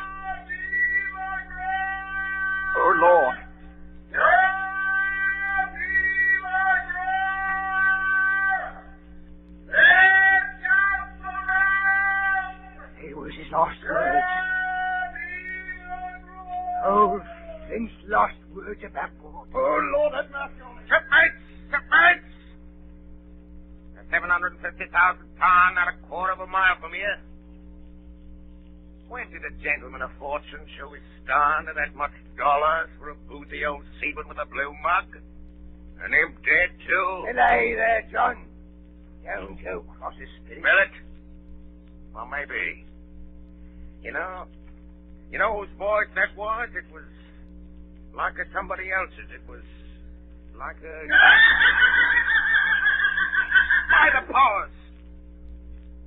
Oh, Lord. It was his last words. Old Flint's last words about God. Oh, Lord, have mercy on me. Shipmates! Shipmates! That's 750,000 ton at a quarter of a mile from here. When did a gentleman of fortune show his star to that much dollars for a boozy old seaman with a blue mug? And him dead, too? Hey there, John. Don't go cross his spirit. Will it? Well, maybe. You know whose voice that was? It was like somebody else's. It was like a... By the powers!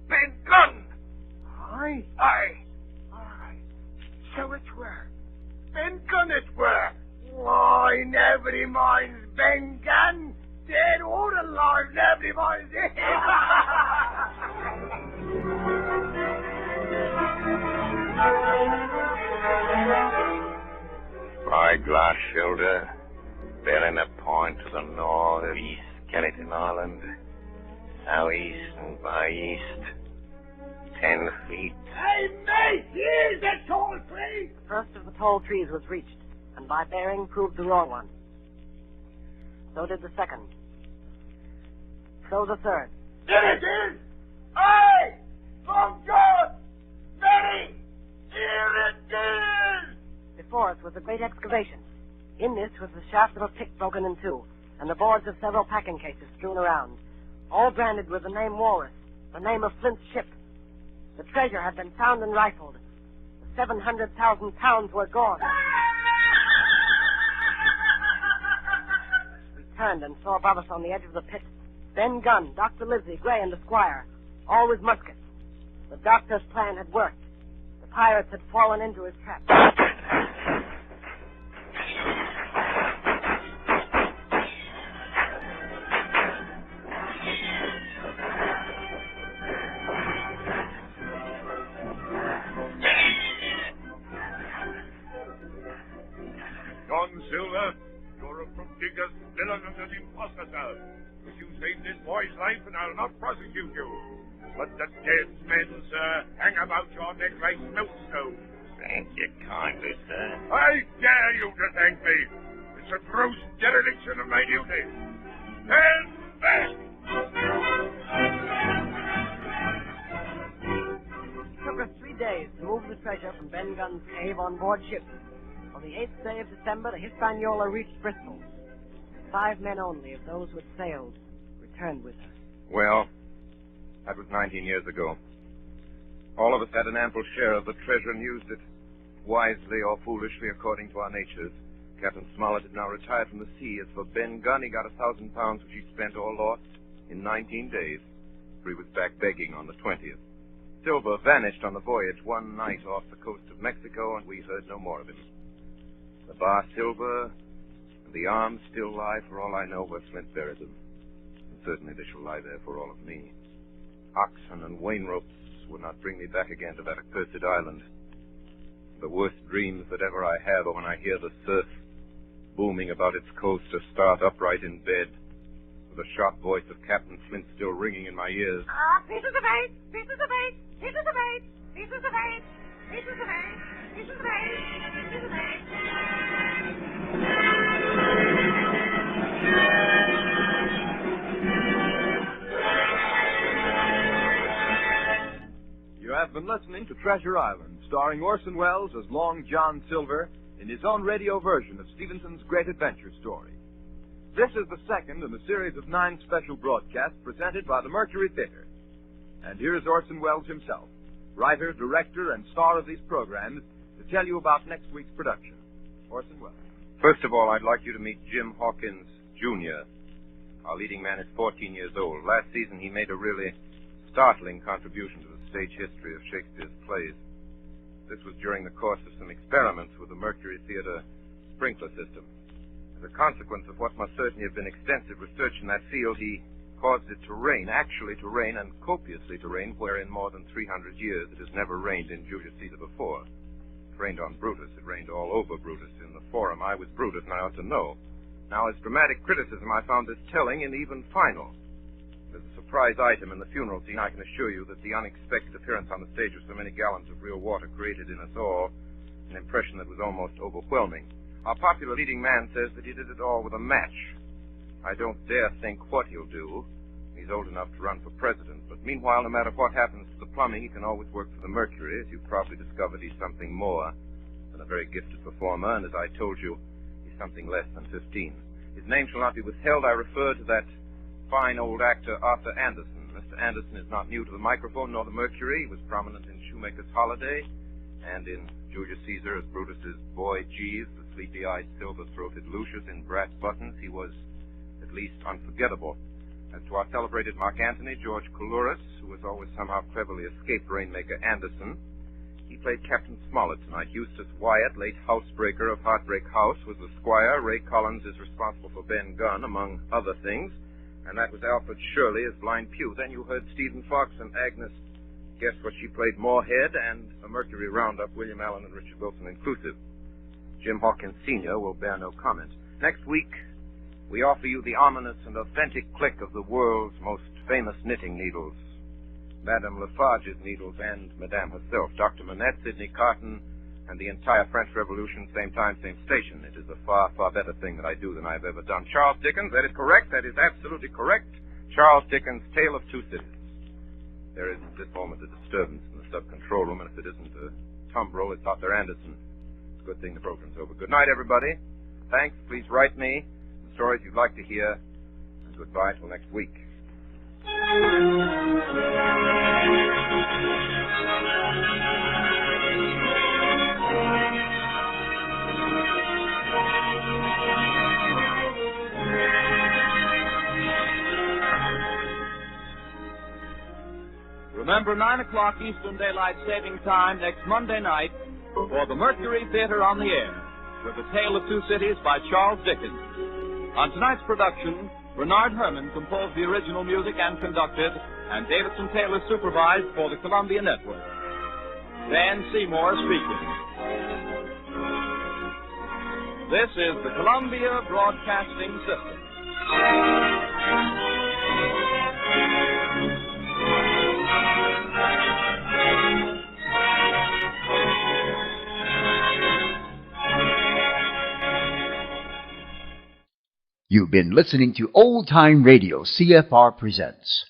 Ben Gunn! Aye? Aye. So it were. Ben Gunn it were. Why, nobody minds Ben Gunn. Dead or alive, nobody minds it. Spyglass shoulder, bearing a point to the northeast, Skeleton Island, southeast and by east, 10 feet. Hey, mate, here's the tall tree. The first of the tall trees was reached, and by bearing proved the wrong one. So did the second. So the third. There it is. Aye, from God, Mary, here it is. Before us was a great excavation. In this was the shaft of a pick broken in two, and the boards of several packing cases strewn around, all branded with the name Walrus, the name of Flint's ship. The treasure had been found and rifled. The 700,000 pounds were gone. We turned and saw above us on the edge of the pit Ben Gunn, Dr. Livesey, Gray, and the squire, all with muskets. The doctor's plan had worked. The pirates had fallen into his trap. Silver, you're a prodigious villain and an impostor, sir. But you saved this boy's life, and I'll not prosecute you. But the dead men, sir, hang about your neck like millstones. Thank you kindly, sir. I dare you to thank me. It's a gross dereliction of my duty. Stand back! treasure from Ben Gunn's cave on board ship. On the 8th day of December, the Hispaniola reached Bristol. 5 men only of those who had sailed returned with her. Well, that was 19 years ago. All of us had an ample share of the treasure and used it, wisely or foolishly according to our natures. Captain Smollett had now retired from the sea. As for Ben Gunn, he got £1,000 which he spent or lost in 19 days, for he was back begging on the 20th. Silver vanished on the voyage one night off the coast of Mexico, and we heard no more of him. The bar Silver and the arms still lie, for all I know, where Flint buried them. And certainly they shall lie there for all of me. Oxen and wain ropes would not bring me back again to that accursed island. The worst dreams that ever I have are when I hear the surf booming about its coast or start upright in bed, with the sharp voice of Captain Flint still ringing in my ears. Pieces of eight! Pieces of eight! Pieces of eight! Pieces of eight! Pieces of eight! Pieces of eight! Pieces of eight! You have been listening to Treasure Island, starring Orson Welles as Long John Silver in his own radio version of Stevenson's great adventure story. This is the second in a series of 9 special broadcasts presented by the Mercury Theatre. And here is Orson Welles himself, writer, director, and star of these programs, to tell you about next week's production. Orson Welles. First of all, I'd like you to meet Jim Hawkins, Jr. Our leading man is 14 years old. Last season, he made a really startling contribution to the stage history of Shakespeare's plays. This was during the course of some experiments with the Mercury Theatre sprinkler system. As a consequence of what must certainly have been extensive research in that field, he caused it to rain, actually to rain, and copiously to rain, where in more than 300 years it has never rained in Julius Caesar before. It rained on Brutus. It rained all over Brutus. In the Forum, I was Brutus, and I ought to know. Now, as dramatic criticism, I found this telling and even final. There's a surprise item in the funeral scene. I can assure you that the unexpected appearance on the stage of so many gallons of real water created in us all an impression that was almost overwhelming. Our popular leading man says that he did it all with a match. I don't dare think what he'll do. He's old enough to run for president. But meanwhile, no matter what happens to the plumbing, he can always work for the Mercury. As you've probably discovered, he's something more than a very gifted performer. And as I told you, he's something less than 15. His name shall not be withheld. I refer to that fine old actor, Arthur Anderson. Mr. Anderson is not new to the microphone nor the Mercury. He was prominent in Shoemaker's Holiday and in Julius Caesar as Brutus's boy Jeeves, the sleepy-eyed, silver-throated Lucius in brass buttons. He was at least unforgettable. As to our celebrated Mark Antony, George Coulouris, who was always somehow cleverly escaped Rainmaker Anderson, he played Captain Smollett tonight. Eustace Wyatt, late housebreaker of Heartbreak House, was the squire. Ray Collins is responsible for Ben Gunn, among other things. And that was Alfred Shirley as Blind Pew. Then you heard Stephen Fox and Agnes guess what she played, Moorhead, and a Mercury roundup, William Allen and Richard Wilson inclusive. Jim Hawkins Sr. will bear no comment. Next week, we offer you the ominous and authentic click of the world's most famous knitting needles, Madame Lafarge's needles and Madame herself, Dr. Manette, Sidney Carton, and the entire French Revolution, same time, same station. It is a far, far better thing that I do than I've ever done. Charles Dickens, that is correct. That is absolutely correct. Charles Dickens' Tale of Two Cities. There is at this moment a disturbance in the sub-control room, and if it isn't a tumbrel, it's Arthur Anderson. It's a good thing the program's over. Good night, everybody. Thanks. Please write me the stories you'd like to hear, and goodbye till next week. Remember, 9 o'clock Eastern Daylight Saving Time next Monday night for the Mercury Theatre on the Air with The Tale of Two Cities by Charles Dickens. On tonight's production, Bernard Herrmann composed the original music and conducted, and Davidson Taylor supervised for the Columbia Network. Dan Seymour speaking. This is the Columbia Broadcasting System. You've been listening to Old Time Radio. CFR presents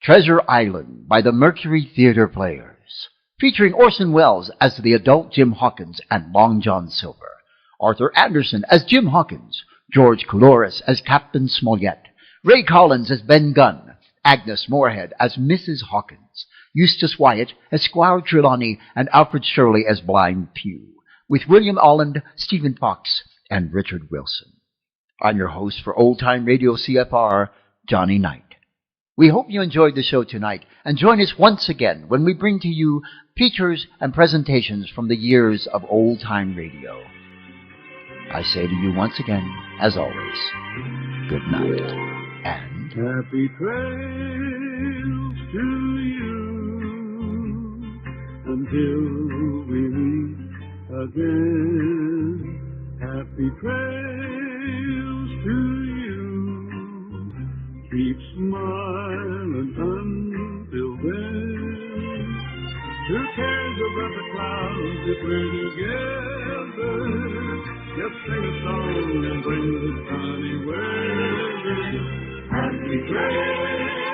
Treasure Island by the Mercury Theatre Players. featuring Orson Welles as the adult Jim Hawkins and Long John Silver, Arthur Anderson as Jim Hawkins, George Coulouris as Captain Smollett, Ray Collins as Ben Gunn, Agnes Moorehead as Mrs. Hawkins, Eustace Wyatt as Squire Trelawney, and Alfred Shirley as Blind Pew, with William Alland, Stephen Fox, and Richard Wilson. I'm your host for Old Time Radio CFR, Johnny Knight. We hope you enjoyed the show tonight, and join us once again when we bring to you features and presentations from the years of Old Time Radio. I say to you once again, as always, good night, and happy trails to you until we meet again. Happy trails to you. Keep smiling until then. Who cares about the clouds if we're together? Just sing a song and bring the sunny weather. Happy trails.